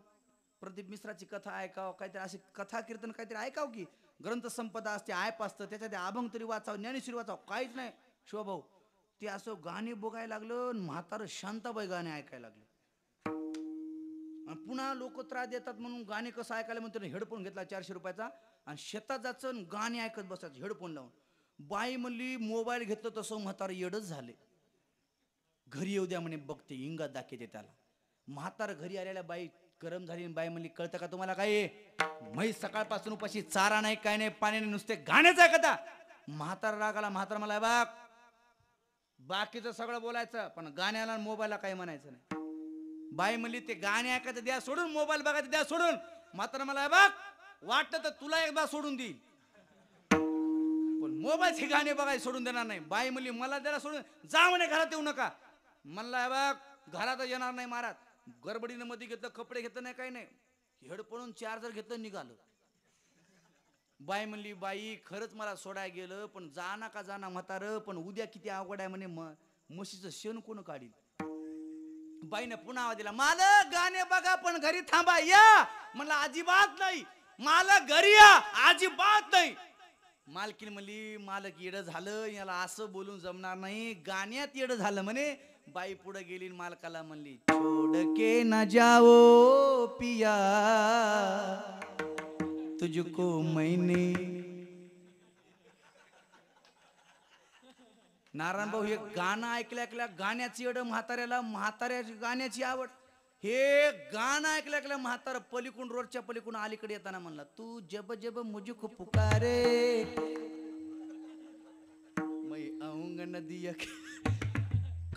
प्रदीप मिश्राची कथा ऐकावं, काहीतरी अशी कथा कीर्तन काहीतरी ऐकावं की. ग्रंथ संपदा असते, ॲप असतं, त्याच्यात अभंग तरी वाचावं, ज्ञानेश्वरी वाचावं, काहीच नाही शिवभाऊ. ते असं गाणी बघायला लागलं, म्हातारं शांताबाई गाणे ऐकायला लागले. पुन्हा लोक त्रास देतात म्हणून गाणे कसं ऐकायला म्हणते, हेडफोन घेतला 400 रुपयाचा आणि शेतात जायचं गाणे ऐकत बसायचं हेडफोन लावून. बाई म्हणली मोबाईल घेतलं तसं म्हातारं येडच झाले. घरी येऊ द्या म्हणे, बघते इंगात दाखवते त्याला. म्हातारं घरी आलेल्या बाई गरम झाली. बाई म्हणली, कळतं का तुम्हाला काय, म्हैस सकाळपासून उपाशी, चारा नाही काय नाही, पाणी नाही, नुसते गाणेच ऐकता. म्हातारा रागाला. म्हातारा मला, बाग बाकीचं सगळं बोलायचं पण गाण्याला मोबाईलला काही म्हणायचं नाही. बाई म्हणली, ते गाणे ऐकायचं द्या सोडून, मोबाईल बघायचं द्या सोडून. म्हातारा मला, बघ वाटतं तर तुला एकदा सोडून देईल, पण मोबाईलचे गाणे बघायला सोडून देणार नाही. बाई म्हणली, मला त्याला सोडून जा म्हणे, घरात येऊ नका. म्हणला, बघ घरात येणार नाही महाराज. गडबडीनं मध्ये घेतलं, कपडे घेतलं नाही, काही नाही, हेडफोन चार्जर घेतलं, निघालं. बाई म्हणली, बाई खरंच मला सोडायला गेलं, पण जाना का जाना म्हातारं, पण उद्या किती अवघड आहे म्हणे, म्हशीचं शेण कोण काढील. बाईने पुन्हा आवाज दिला, मालक गाणे बघा पण घरी थांबा या. म्हणला, अजिबात नाही मालक, घरी या, अजिबात नाही. मालकीन म्हणली, मालक येडं झालं, याला असं बोलून जमणार नाही, गाण्यात येडं झालं म्हणे. बाई पुढे गेली, मालकाला म्हणली, छोड़ के न जाओ पिया तुझको मैंने. नारायण भाऊ, हे गाणं ऐकल्या ऐकल्या गाण्याची एवढं म्हाताऱ्याला, म्हाताऱ्याची गाण्याची आवड. हे गाणं ऐकल्या ऐकल्या म्हातारा पलीकडून, रोडच्या पलीकडून अलीकडे येताना म्हणला, तू जब जब मुझको पुकारे मैं आऊंगा नदिया.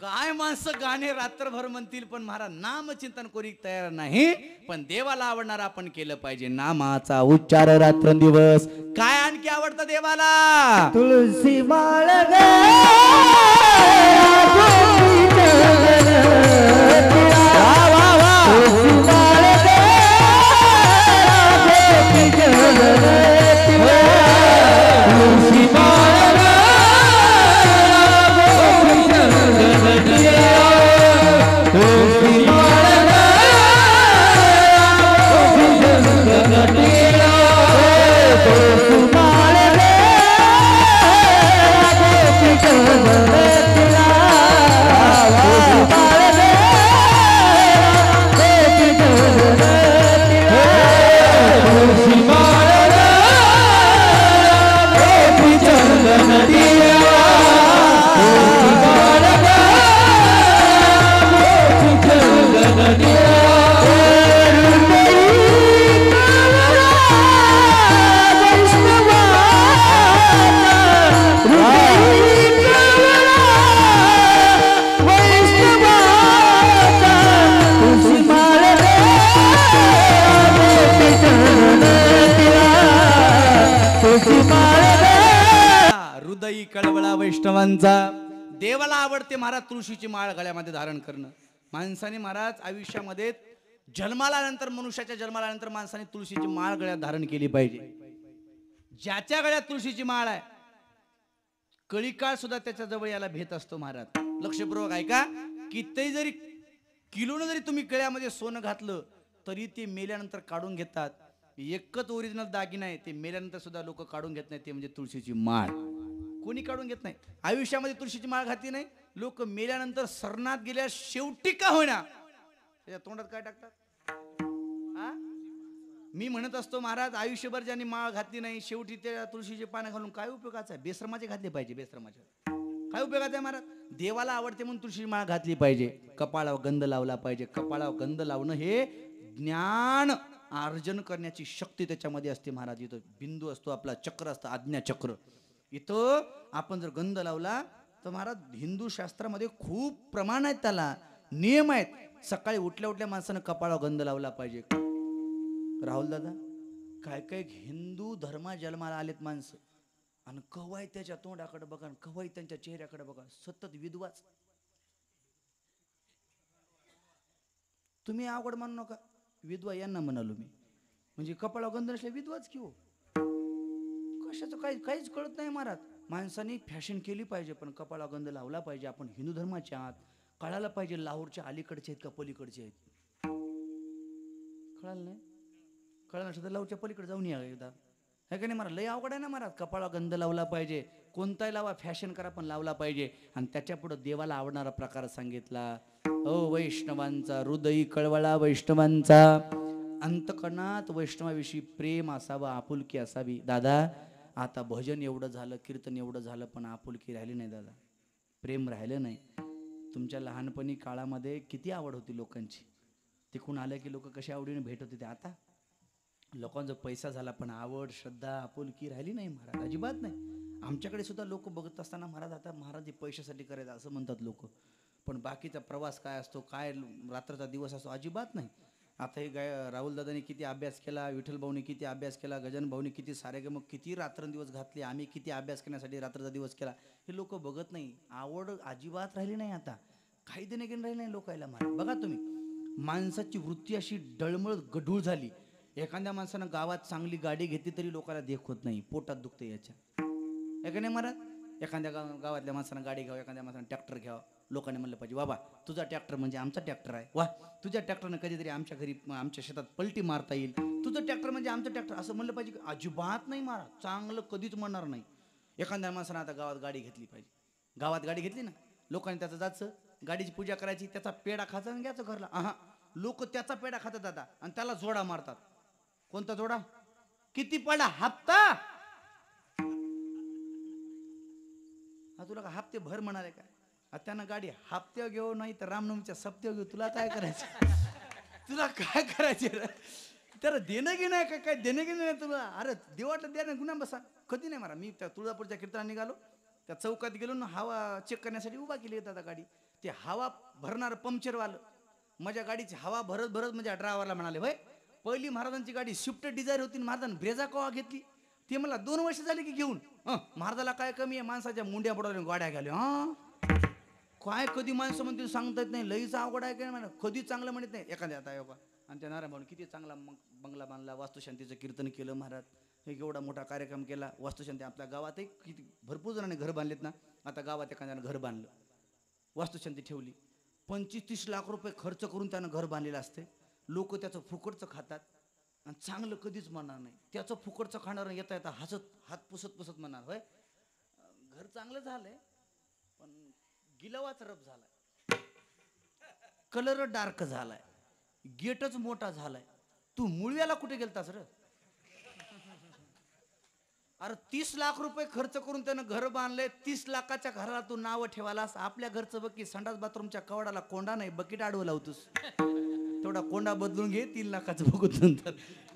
काय माणसं गाणे रात्रभर म्हणतील, पण महाराज नाम चिंतन कोणी तयार नाही. पण देवाला आवडणार आपण केलं पाहिजे, नामाचा उच्चार रात्रंदिवस. काय आणखी आवडतं देवाला, तुळसी माळ हृदयी कळवळा वैष्णवांचा. देवाला आवडते महाराज तुळशीची माळ गळ्यामध्ये धारण करणं. माणसाने महाराज आयुष्यामध्ये जन्माला नंतर, मनुष्याच्या जन्माला नंतर माणसाने तुळशीची माळ गळ्यात धारण केली पाहिजे. ज्याच्या गळ्यात तुळशीची माळ आहे, कळीकाळ सुद्धा त्याच्या जवळ याला भेट असतो महाराज. लक्षपूर्वक ऐका, किती जरी किलोनं जरी तुम्ही गळ्यामध्ये सोनं घातलं तरी ते मेल्यानंतर काढून घेतात. एकच ओरिजिनल दागिना आहे, ते मेल्यानंतर सुद्धा लोक काढून घेत नाही, ते म्हणजे तुळशीची माळ. कोणी काढून घेत नाही. आयुष्यामध्ये तुळशीची माळ घातली नाही, लोक मेल्यानंतर सरनात गेल्या शेवटी का होईना त्याच्या तोंडात काय टाकतात. मी म्हणत असतो महाराज, आयुष्यभर ज्यांनी माळ घातली नाही, शेवटी त्या तुळशीचे पानं घालून काय उपयोगाचं आहे. बेश्रमाचे घातले पाहिजे, बेश्रमाचे काय उपयोगाचं आहे महाराज. देवाला आवडते म्हणून तुळशीची माळ घातली पाहिजे, कपाळावर गंध लावला पाहिजे. कपाळावर गंध लावणं हे ज्ञान अर्जन करण्याची शक्ती त्याच्यामध्ये असते महाराज. इथं बिंदू असतो आपला, चक्र असतं, आज्ञा चक्र. इथं आपण जर गंध लावला तर महाराज हिंदू शास्त्रामध्ये खूप प्रमाण आहेत, त्याला नियम आहेत. सकाळी उठल्या उठल्या माणसानं कपाळावर गंध लावला पाहिजे. राहुल दादा, काय काय हिंदू धर्मा जन्माला आलेत माणसं आणि कवाय त्याच्या तोंडाकडे बघा, कवाय त्यांच्या चेहऱ्याकडे बघा, सतत विधवाच. तुम्ही आवड मानू नका, विधवा यांना म्हणालो मी. म्हणजे कपाळावर गंध नसले विधवाच की हो. कशाचं काहीच कळत नाही महाराज. माणसाने फॅशन केली पाहिजे पण कपाळावर गंध लावला पाहिजे. आपण हिंदू धर्माचे आहात, कळायला पाहिजे लाहोरच्या अलीकडचे आहेत का पलीकडचे आहेत. कळालं नाही? कळलं नसतं तर लाहोरच्या पलीकडे जाऊन या एकदा, है का नाही महाराज? लय अवघड आहे ना महाराज. कपाळावर गंध लावला पाहिजे, कोणताही लावा, फॅशन करा पण लावला पाहिजे. आणि त्याच्या पुढे देवाला आवडणारा प्रकार सांगितला. ओ वैष्णवांचा हृदयी कळवळा, वैष्णवांचा अंतकरणात वैष्णवाविषयी प्रेम असावं, आपुलकी असावी. दादा आता भजन एवढं झालं, कीर्तन एवढं झालं, पण आपुलकी राहिली नाही दादा, प्रेम राहिलं नाही. तुमच्या लहानपणी काळामध्ये किती आवड होती लोकांची, तिकडून आलं की लोक कशा आवडीने भेट होते ते. आता लोकांचा पैसा झाला पण आवड, श्रद्धा, आपुलकी राहिली नाही महाराज, अजिबात नाही. आमच्याकडे सुद्धा लोक बघत असताना महाराज आता महाराज हे पैशासाठी करायचं असं म्हणतात लोक, पण बाकीचा प्रवास काय असतो, काय रात्रचा दिवस असतो, अजिबात नाही. आता हे राहुल दादाने किती अभ्यास केला, विठ्ठल भाऊने किती अभ्यास केला, गजानन भाऊने किती सारे मग किती रात्रंदिवस घातले, आम्ही किती अभ्यास करण्यासाठी रात्रचा दिवस केला, हे लोक बघत नाही. आवड अजिबात राहिली नाही. आता काही देणे घेणं राहिलं नाही लोकायला महाराज. बघा तुम्ही, माणसाची वृत्ती अशी डळमळ गढूळ झाली. एखाद्या माणसानं गावात चांगली गाडी घेतली तरी लोकांना देखत नाही, पोटात दुखते याच्या, है का नाही महाराज? एखाद्या गावातल्या माणसानं गाडी घ्यावं, एखाद्या माणसानं ट्रॅक्टर घ्यावं, लोकांनी म्हणलं पाहिजे बाबा तुझा ट्रॅक्टर म्हणजे आमचा ट्रॅक्टर आहे, वा तुझ्या ट्रॅक्टरनं कधीतरी आमच्या घरी आमच्या शेतात पलटी मारता येईल, तुझं ट्रॅक्टर म्हणजे आमचं ट्रॅक्टर असं म्हणलं पाहिजे. अजिबात नाही महाराज, चांगलं कधीच म्हणणार नाही. एखाद्या माणसानं आता गावात गाडी घेतली पाहिजे, गावात गाडी घेतली ना, लोकांनी त्याचं जायचं, गाडीची पूजा करायची, त्याचा पेढा खायचा आणि घ्यायचं घरला. हा, लोक त्याचा पेढा खातात आता आणि त्याला जोडा मारतात. कोणता जोडा? किती पडा हप्ता? हा तुला का हप्ते भर म्हणाले काय? त्यानं गाडी हप्त्यावर घेऊ नाही तर रामनवमीच्या सप्त्यावर घेऊ, तुला काय करायचं? तुला काय करायचं? त्याला देणं घेणं आहे का? काय देणं घेणं नाही तुला? अरे देवाटलं देणं गुन्हा बसा कधी नाही मारा. मी त्या तुळजापूरच्या कीर्तनाला निघालो, त्या चौकात गेलो ना, हवा चेक करण्यासाठी उभा केली येतात गाडी. ते हवा भरणार पंक्चरवालं माझ्या गाडीची हवा भरत भरत म्हणजे ड्रायव्हरला म्हणाले, भाई पहिली महाराजांची गाडी स्विफ्ट डिझायर होती, महाराजांनी ब्रेझा कवा घेतली? ती मला 2 वर्ष झाली की घेऊन. महाराजाला काय कमी आहे? माणसाच्या मुंड्या पडवल्या गाड्या घाल्या. काय कधी माणसं म्हणतील सांगता येत नाही, लईच अवघड आहे काय म्हणा, कधी चांगलं म्हणत नाही. एखाद्या आता योगा आणि त्या नारायण भाऊन किती चांगला बंगला बांधला, वास्तुशांतीचं कीर्तन केलं महाराज, एक एवढा मोठा कार्यक्रम केला. वास्तुशांती आपल्या गावातही किती भरपूर जणांनी घर बांधलेत ना. आता गावात एखाद्यानं घर बांधलं, वास्तुशांती ठेवली, 25-30 लाख रुपये खर्च करून त्यानं घर बांधलेलं असते. लोक त्याचं फुकटचं खातात आणि चांगलं कधीच म्हणणार नाही. त्याचं फुकटचं खाणार येता येता हसत हात पुसत म्हणणार, होय घर चांगलं झालंय पण गिलावाच रफ झालाय, कलर डार्क झालाय, गेटच मोठा झालाय. तू मुळव्याला कुठे गेलतास रे? अरे 30 लाख रुपये खर्च करून त्यानं घर बांधलंय, 30 लाखाच्या घराला तू नाव ठेवालास. आपल्या घरचं बघ की संडास बाथरूमच्या कवाडाला कोंडा नाही, बकेट आडवं लावतोस. थोडा कोंडा बदलून घे, 3 लाखाचं बघत नंतर.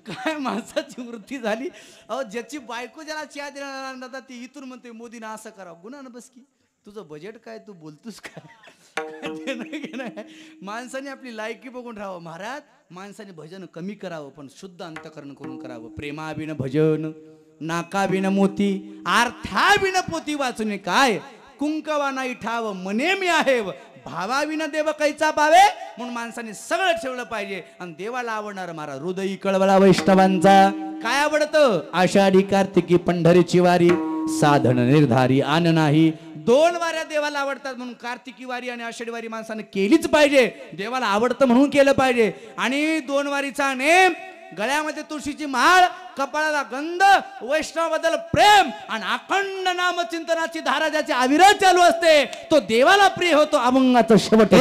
काय माणसाची वृत्ती झाली. अहो ज्याची बायको ज्याला चहा देणार ती इथून म्हणते मोदीनं असं करावं. गुन्हा ना बस की, तुझं बजेट काय, तू बोलतोस काय? माणसाने आपली लायकी बघून राहावं महाराज. माणसाने भजन कमी करावं पण शुद्ध अंतकरण करून करावं. प्रेमाविन भजन नाकाविन मोती, अर्थाविन पोती वाचून काय, कुंकवा नाही ठाव मने मी आहे, भावाविन देव कैचा पावे. म्हणून माणसाने सगळं ठेवलं पाहिजे. आणि देवाला आवडणार महाराज हृदयी कळवळा वैष्णवांचा. काय आवडतं? आषाढी कार्तिकी पंढरीची वारी, साधन निर्धारी आन नाही. 2 वाऱ्या देवाला आवडतात म्हणून कार्तिकी वारी आणि आषाढी वारी माणसाने केलीच पाहिजे. देवाला आवडतं म्हणून केलं पाहिजे. आणि 2 वारीचा नेम, गळ्यामध्ये तुळशीची माळ, कपाळाला गंध, वैष्णवाबद्दल प्रेम आणि अखंड नामचिंतनाची धारा ज्याची अविरत चालू असते तो देवाला प्रिय होतो. अभंगाचं शेवट.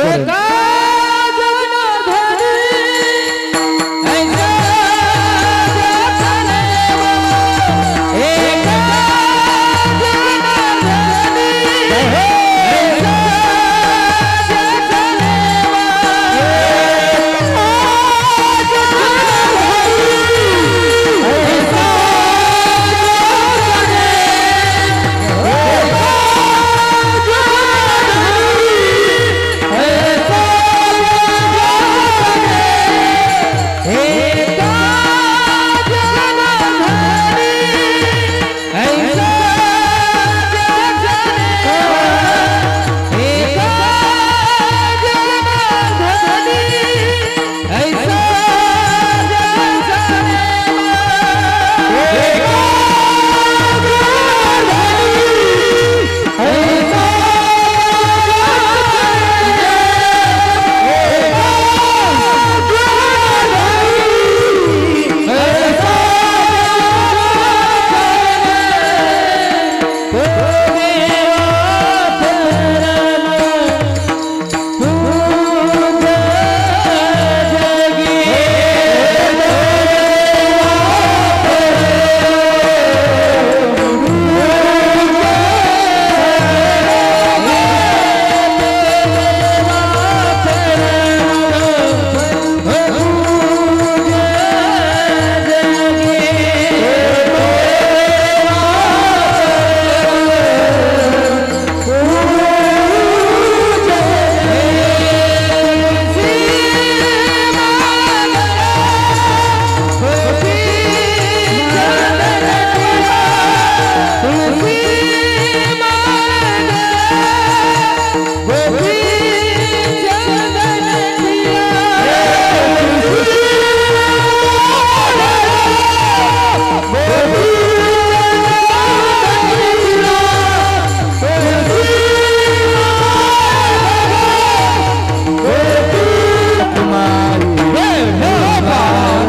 Hey!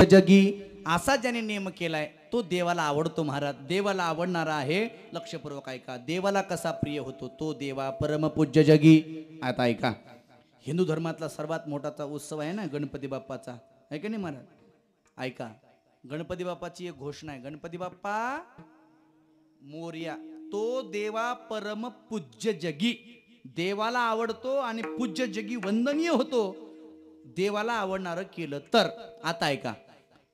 जगी, असा ज्याने नियम केलाय तो देवाला आवडतो महाराज. देवाला आवडणारा आहे. लक्षपूर्वक ऐका. देवाला कसा प्रिय होतो तो देवा परमपूज्य जगी. आता ऐका, हिंदू धर्मातला सर्वात मोठाचा उत्सव आहे ना गणपती बाप्पाचा, आहे का नाही महाराज? ऐका, गणपती बाप्पाची एक घोषणा आहे, गणपती बाप्पा मोरया. तो देवा परम पूज्य जगी. देवाला आवडतो आणि पूज्य जगी वंदनीय होतो. देवाला आवडणारं केलं तर. आता ऐका,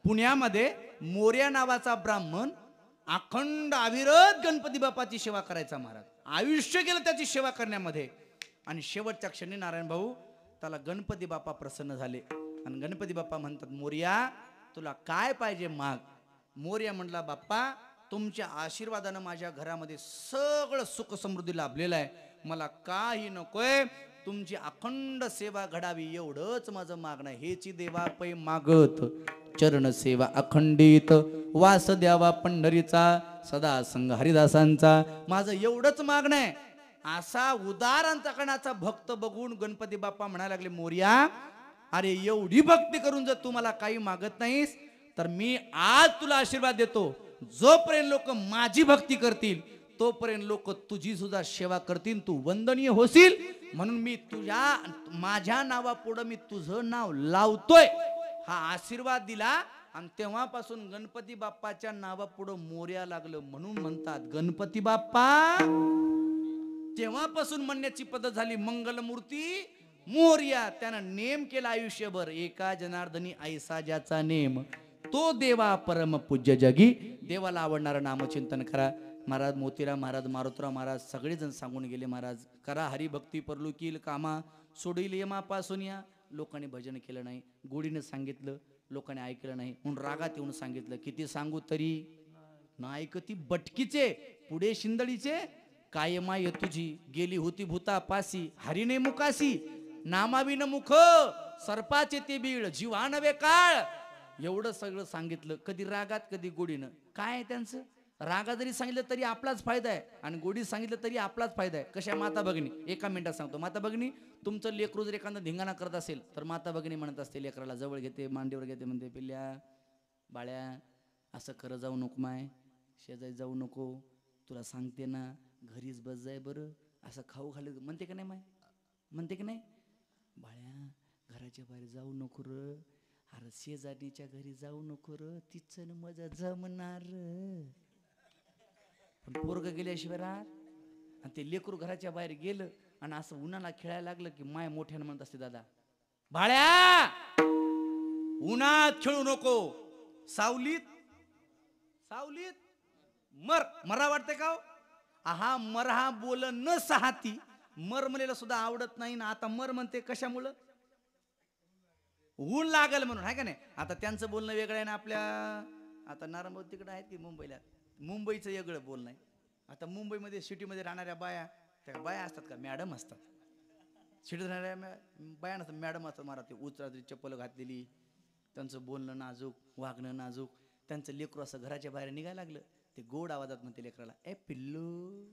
पुण्यामध्ये मोरया नावाचा ब्राह्मण अखंड अविरत गणपती बाप्पाची सेवा करायचा महाराज. आयुष्य गेलं त्याची सेवा करण्यामध्ये. आणि शेवटच्या क्षणी नारायण भाऊ त्याला गणपती बाप्पा प्रसन्न झाले आणि गणपती बाप्पा म्हणतात, मोरया तुला काय पाहिजे माग. मोरया म्हटला, बाप्पा तुमच्या आशीर्वादानं माझ्या घरामध्ये सगळं सुख समृद्धी लाभलेलं आहे, मला काही नकोय, तुमची अखंड सेवा घडावी एवढंच माझं मागणं आहे. हेची देवा पै मागत चरण सेवा अखंडित, वास द्यावा पंढरीचा सदा संग हरिदासांचा, माझं एवढंच मागणं आहे. असा उदार अंतकरणाचा भक्त बघून गणपती बाप्पा म्हणायला लागले, मोरया अरे एवढी भक्ती करून जर तू मला काही मागत नाहीस तर मी आज तुला आशीर्वाद देतो, जोपर्यंत लोक माझी भक्ती करतील तोपर्यंत लोक तुझी सुद्धा सेवा करतील, तू वंदनीय होशील. म्हणून मी माझ्या नावापुढं मी तुझं नाव लावतोय. हा आशीर्वाद दिला आणि तेव्हापासून गणपती बाप्पाच्या नावापुढं मोरया लागलं. म्हणून म्हणतात गणपती बाप्पा. तेव्हापासून म्हणण्याची पद्धत झाली मंगलमूर्ती मोरया. त्यानं नेम केला आयुष्यभर, एका जनार्दनी ऐसा ज्याचा नेम, तो देवा परम पूज्य जगी. देवाला आवडणारं नामचिंतन करा. महाराज मोतीराम महाराज, मारुतराव महाराज सगळेजण सांगून गेले, महाराज करा हरिभक्ती परलुकील कामा, सोडील यमापासून या. लोकांनी भजन केलं नाही, गोडीनं सांगितलं, लोकांनी ऐकलं नाही, म्हणून रागात येऊन सांगितलं. किती सांगू तरी नाही ऐकती बटकीचे, पुढे शिंदडीचे. काय माय तुझी गेली होती भूता पासी, हरिने मुकासी नामाविन मुख, सर्पाचे ते बीळ जीवान काळ. एवढं सगळं सांगितलं, कधी रागात कधी गोडीनं. काय त्यांचं, रागा जरी सांगितलं तरी आपलाच फायदा आहे आणि गोडी सांगितलं तरी आपलाच फायदा आहे. कशा माता भगिनी, एका मिनिटात सांगतो. माता भगिनी, तुमचं लेकरू जर एखादा धिंगाणा करत असेल तर माता भगिनी म्हणत असते लेकराला, जवळ घेते, मांडीवर घेते, म्हणते पिल्ल्या बाळ्या असं खरं जाऊ नको, माय शेजारी जाऊ नको, तुला सांगते ना घरीच बस जाय बरं, असं खाऊ खाली म्हणते का नाही माय, म्हणते की नाही. बाळ्या घराच्या बाहेर जाऊ नको र, अरे शेजारीच्या घरी जाऊ नको र, तिचं मजा जमणार. पण पोरग गेल्याशिवाय राहत. आणि ते लेकरू घराच्या बाहेर गेलं आणि असं उन्हाला खेळायला लागलं की माय मोठ्यानं म्हणत असते, दादा बाळ्या उन्हात खेळू नको, सावलीत सावलीत मरा वाटते का हो? हा मर हा बोल न सहाती, मर म्हणलेला सुद्धा आवडत नाही ना. आता मर म्हणते कशामुळं, ऊन लागल म्हणून, आहे का नाही. आता त्यांचं बोलणं वेगळं आहे ना आपल्या. आता नारायण तिकडे आहेत की मुंबईला, मुंबईचं वेगळं बोलणं आहे. आता मुंबईमध्ये सिटीमध्ये राहणाऱ्या बाया, त्या बाया असतात का मॅडम असतात, सिटीत राहणाऱ्या बाया नसतात मॅडम असतात. मला ते उचरात्री चप्पल घातलेली, त्यांचं बोलणं नाजूक, वागणं नाजूक. त्यांचं लेकरू असं घराच्या बाहेर निघायला लागलं, ते गोड आवाजात म्हणते लेकराला, ए पिल्लू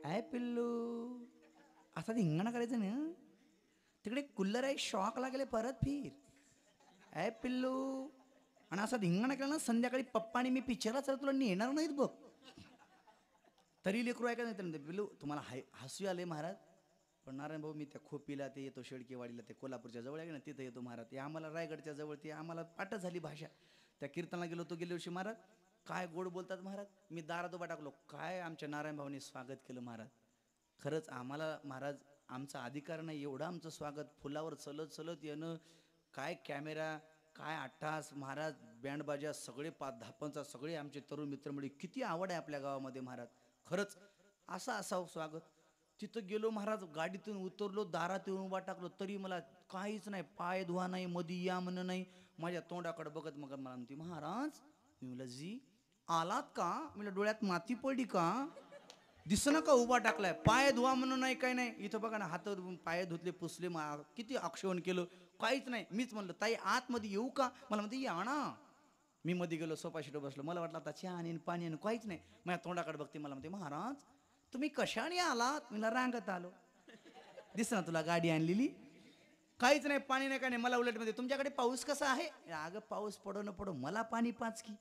ए पिल्लू, असा धिंगाणा करायचं ना, तिकडे कुल्लर आहे शॉक लागले परत फिर, ए पिल्लू. आणि असा धिंगाणा केला ना, संध्याकाळी पप्पा आणि मी पिक्चरला चल तुला नेणार नाहीत बघ. तरी लेकरू ऐका नाही, पिल्लू तुम्हाला हसू आले महाराज, पण नारायण भाऊ मी त्या खोपीला ते येतो, शेळकेवाडीला ते कोल्हापूरच्या जवळ आहे ना तिथं येतो महाराज. ते आम्हाला रायगडच्या जवळ, ते आम्हाला पाठच झाली भाषा. त्या कीर्तनाला गेलो तो गेल्या वर्षी महाराज, काय गोड बोलतात महाराज. मी दारात उभा टाकलो, काय आमच्या नारायण भाऊनी स्वागत केलं महाराज. खरंच आम्हाला महाराज आमचा अधिकार नाही एवढं आमचं स्वागत, फुलावर चलत चलत येणं, काय कॅमेरा, काय अट्टास महाराज, बँड बाजा सगळे 5-10 सगळे आमचे तरुण मित्रमंडळी. किती आवड आहे आपल्या गावामध्ये महाराज. खरंच असं असावं स्वागत. तिथं गेलो महाराज, गाडीतून उतरलो, दारात येऊन उभा टाकलो, तरी मला काहीच नाही, पाय धुवा नाही, मधी या म्हणणं नाही. माझ्या तोंडाकडे बघत मग मला म्हणते, महाराज. मी म्हणलं जी आलात का, मला डोळ्यात माती पडली का, दिसणं का उभा टाकलाय, पाय धुवा म्हणून नाही, काय नाही. इथं बघा ना, हात पाय धुतले, पुसले, किती आक्षेपण केलं, काहीच नाही. मीच म्हणलं ताई आतमध्ये येऊ का, मला म्हणते या ना. मी मध्ये गेलो, सोफा शीट बसलो, मला वाटलं आता चहा आणि पाणी आणि काहीच नाही. माझ्या तोंडाकडे बघते, मला म्हणते महाराज तुम्ही कशाने आलात. मला रांगत आलो. दिस ना तुला गाडी आणलेली, काहीच नाही, पाणी नाही, काय नाही. मला उलट मध्ये तुमच्याकडे पाऊस कसा आहे? अगं पाऊस पडो न पडो मला पाणी पाच की.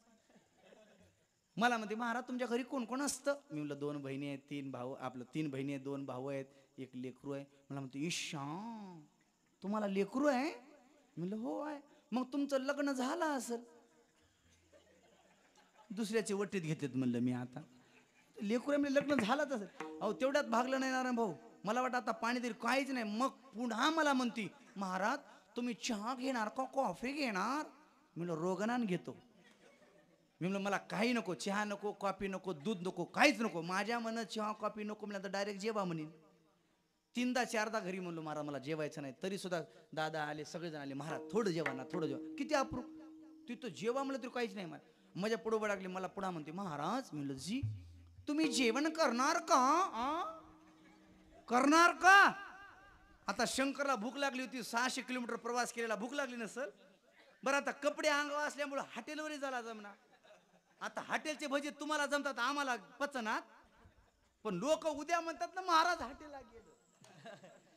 मला म्हणते महाराज तुमच्या घरी कोण कोण असतं? मी म्हणलं 2 बहिणी आहेत, 3 भाऊ, आपलं 3 बहिणी आहेत, 2 भाऊ आहेत, 1 लेकरू आहे. मला म्हणते ईशा तुम्हाला लेकरू आहे? म्हणलं हो आहे. मग तुमचं लग्न झालं असेल. दुसऱ्याचे वटीत घेतात म्हणलं मी. आता लेकरू आहे म्हणजे लग्न झालंच असेल. अहो तेवढ्यात भागलं नाही नारायण भाऊ. मला वाटतं आता पाणी तरी काहीच नाही. मग पुन्हा मला म्हणती महाराज तुम्ही चहा घेणार का कॉफी घेणार? म्हणलं रोगनान घेतो. मी म्हणलं मला काही नको, चहा नको, कॉफी नको, दूध नको, काहीच नको. माझ्या मनात चहा कॉफी नको म्हणलं तर डायरेक्ट जेवा म्हणेन. 3दा 4दा घरी म्हणलो महाराज मला जेवायचं नाही. तरी सुद्धा दादा आले, सगळेजण आले, महाराज थोडं जेवा ना, थोडं जेवा. किती अप्रूप. तिथं जेवा म्हणलं तरी काहीच नाही. माझ्या पुढं बडाकली. मला पुढं म्हणते महाराज. म्हणलं जी तुम्ही जेवण करणार का? करणार का? आता शंकरला भूक लागली होती, 600 किलोमीटर प्रवास केलेला, भूक लागली नसल. बरं आता कपडे अंगावर असल्यामुळे हॉटेलवरही झाला जमना. आता हॉटेलचे भजे तुम्हाला जमतात, आम्हाला पचनात. पण लोक उद्या म्हणतात ना महाराज हॉटेलला गेलो.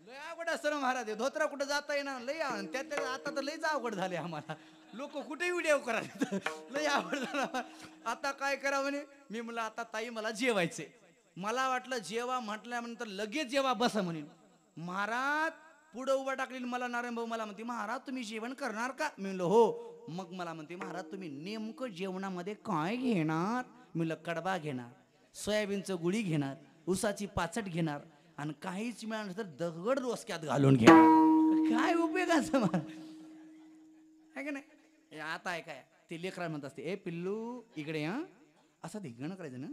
लय अवघड असतं महाराज. धोत्रा कुठं जाता येणार लय. त्यात आता तर लयच अवघड झाले आम्हाला. लोक कुठेही व्हिडिओ करायला लय अवघड झालं. आता काय करा म्हणे. मी म्हणलं आता ताई मला जेवायचे. मला वाटलं जेवा म्हटल्यानंतर लगेच जेवा बसा म्हणे. महाराज पुढं उभा टाकली. मला नारायण भाऊ मला म्हणते महाराज तुम्ही जेवण करणार का? मी म्हणलं हो. मग मला म्हणते महाराज तुम्ही नेमकं जेवणामध्ये काय घेणार? मी म्हणलं कडबा घेणार, सोयाबीनचं गुळी घेणार, उसाची पाचट घेणार आणि काहीच मिळालं तर दगड रोसक्यात घालून घेणार. काय उपयोगाचं आहे का नाही? आता आहे काय ते लेकरा म्हणत असते ए पिल्लू इकडे हा असं धिंगण करायचं ना,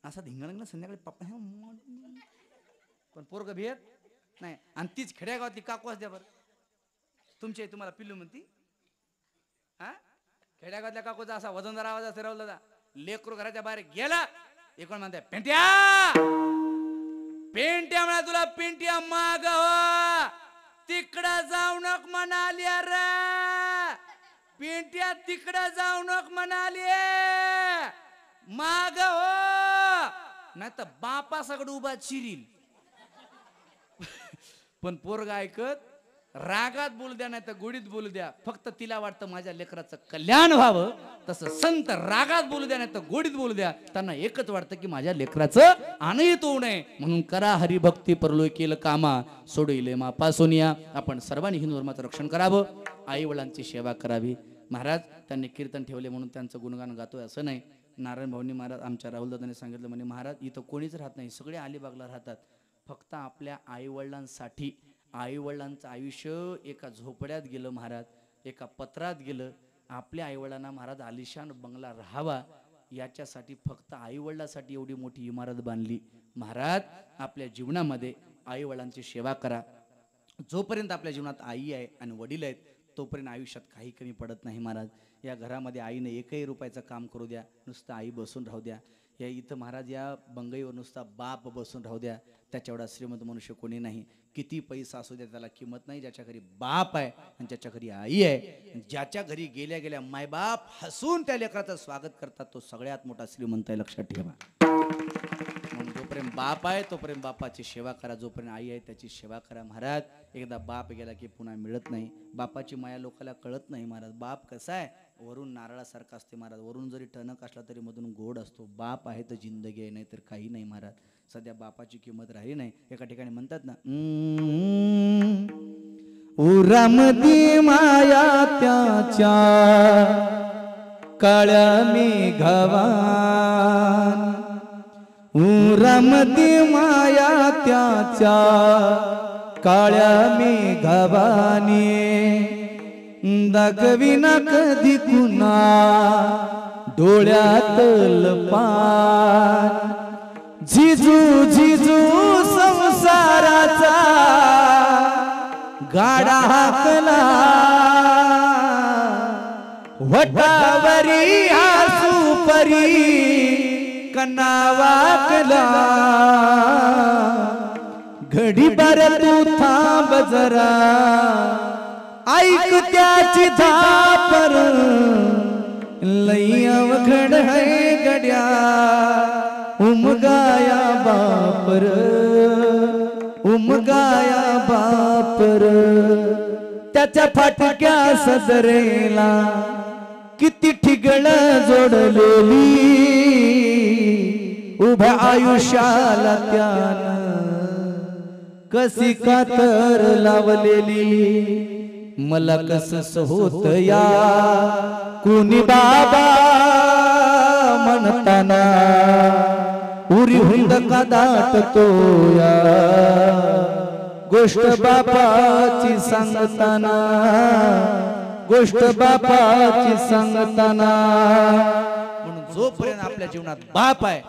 असं धिंगण ना संध्याकाळी पप्पा. पण पोरग भेट नाही. आणि तीच खेड्यागावातली काकू असते बरं तुमच्या तुम्हाला पिल्लू म्हणती. हा खेड्यागावातल्या काकूचा असा वजनदार आवाज असे राहुल दादा. लेकरू घराच्या बाहेर गेला एकूण म्हणते पेंट्या पेंट्या म्हणा तुला पेंट्या माग हो तिकडं जाऊ नक म्हणाली. अरे पेंट्या तिकडं जाऊ नक म्हणाली माग हो नाही तर बापा सगळं उभा चिरील. पण पोरग ऐकत रागात बोलू द्या नाही तर गोडीत बोलू द्या. फक्त तिला वाटतं माझ्या लेकराचं कल्याण व्हावं. तसं संत रागात बोलू द्या नाही तर गोडीत बोलू द्या. त्यांना एकच वाटतं की माझ्या लेकराचं अनहित होऊ नये. म्हणून करा हरिभक्ती परलोय केलं कामा सोडविले मापा सोनिया. आपण सर्वांनी हिंदू धर्माचं रक्षण करावं, आई वडिलांची सेवा करावी. महाराज त्यांनी कीर्तन ठेवले म्हणून त्यांचं गुणगान गातोय असं नाही. नारायण भाऊंनी महाराज आमच्या राहुल दादाने सांगितलं म्हणे महाराज इथं कोणीच राहत नाही, सगळे अलिबागला राहतात. फक्त आपल्या आई वडिलांसाठी. आई वडिलांचं आयुष्य एका झोपड्यात गेलं महाराज, एका पत्रात गेलं. आपल्या आईवडिलांना महाराज आलिशान बंगला राहावा याच्यासाठी फक्त आईवडिलांसाठी एवढी मोठी इमारत बांधली. महाराज आपल्या जीवनामध्ये आईवडिलांची सेवा करा. जोपर्यंत आपल्या जीवनात आई आहे आणि वडील आहेत तोपर्यंत आयुष्यात काही कमी पडत नाही महाराज. या घरामध्ये आईने 1ही रुपयाचं काम करू द्या, नुसतं आई बसून राहू द्या. या इथं महाराज या बंगईवर नुसता बाप बसून राहू द्या. त्याच्या एवढा श्रीमंत मनुष्य कोणी नाही. किती पैसा असू द्या त्याला किंमत नाही. ज्याच्या घरी बाप आहे आणि ज्याच्या घरी आई आहे, ज्याच्या घरी गेल्या गेल्या मायबाप हसून त्या लेकराचं स्वागत करतात तो सगळ्यात मोठा श्रीमंत आहे, लक्षात ठेवा. म्हणून जोपर्यंत बाप आहे तोपर्यंत बापाची सेवा करा, जोपर्यंत आई आहे त्याची सेवा करा. महाराज एकदा बाप गेला की पुन्हा मिळत नाही. बापाची माया लोकांना कळत नाही महाराज. बाप कसा आहे वरून नारळासारखा असते महाराज. वरून जरी टणक असला तरी मधून गोड असतो. बाप आहे तर जिंदगी आहे, नाही तर काही नाही महाराज. सध्या बापाची किंमत राहिली नाही. एका ठिकाणी म्हणतात ना उरामदी माया त्याच्या काळ्या मेघवान. उरामदी माया त्याच्या काळ्या मेघवानी. दाखविना कधी कुणा डोळ्यातल पान. जिजू जिजू संसाराचा गाडा हाकला. वटावरी आसू परी कना वाकला. घडी भर तू थांब जरा ऐक त्याची धापर. लई अवघड है गड्या उमगाया बापर. उमगाया बापर. त्याच्या फाटक्या सदरेला किती ठिगळ जोडलेली उभ्या आयुष्याला त्यानं कशी कातर लावलेली मला कसं होत या कुणी बाबा म्हणताना उरी हुंद का दाटतो या गोष्ट बापाची सांगताना गोष्ट बापाची सांगताना म्हणून जोपर्यंत आपल्या जीवनात बाप आहे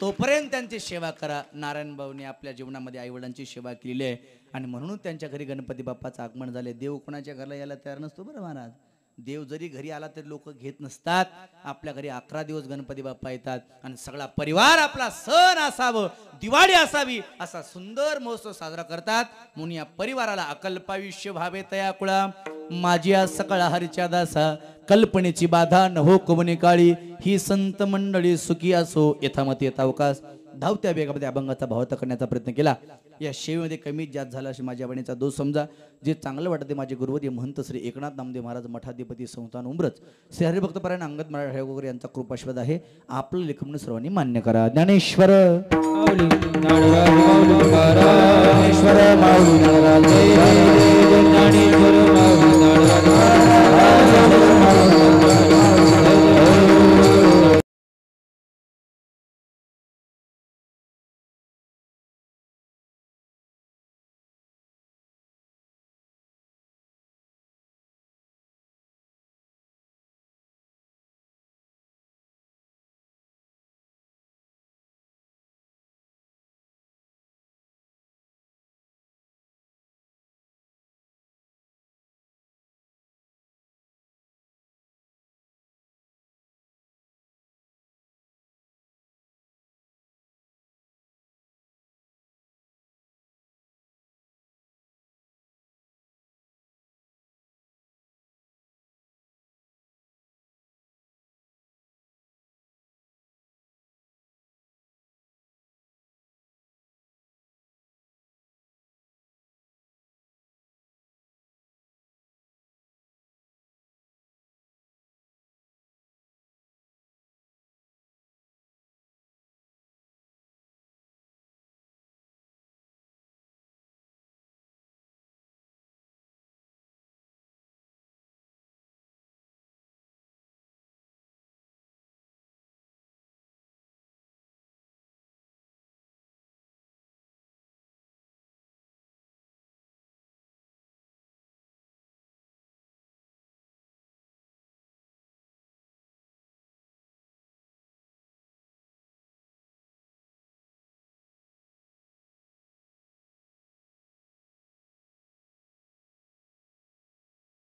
तोपर्यंत त्यांची सेवा करा. नारायण भाऊने आपल्या जीवनामध्ये आई वडिलांची सेवा केलेली आहे आणि म्हणून त्यांच्या घरी गणपती बाप्पाचं आगमन झाले. देव कोणाच्या घराला यायला तयार नसतो बरं महाराज. देव जरी घरी आला तरी लोक घेत नसतात. आपल्या घरी 11 दिवस गणपती बाप्पा येतात आणि सगळा परिवार आपला सण असावं, दिवाळी असावी असा सुंदर महोत्सव साजरा करतात. म्हणून या परिवाराला अकल्पायुष्य व्हावे तया कुळा माझी आज सकाळ हरीच्या दासा कल्पनेची बाधा न हो कोवने काळी ही संत मंडळी सुखी असो यथामती यथावकाश. धावत्या वेगामध्ये अभंगाचा भावार्थ करण्याचा प्रयत्न केला. या सेवेमध्ये कमी जास्त झाला अशी माझ्या बहिणीचा दोष समजा. जे चांगलं वाटते माझे गुरुवर्य महंत श्री एकनाथ नामदेव महाराज मठाधिपती संस्थान उंबरच श्री हरिभक्त परायण अंगद महाराज वगैरे यांचा कृपाशीर्वाद आहे. आपलं लेखन सर्वांनी मान्य करा. ज्ञानेश्वर ज्ञानेश्वर माऊली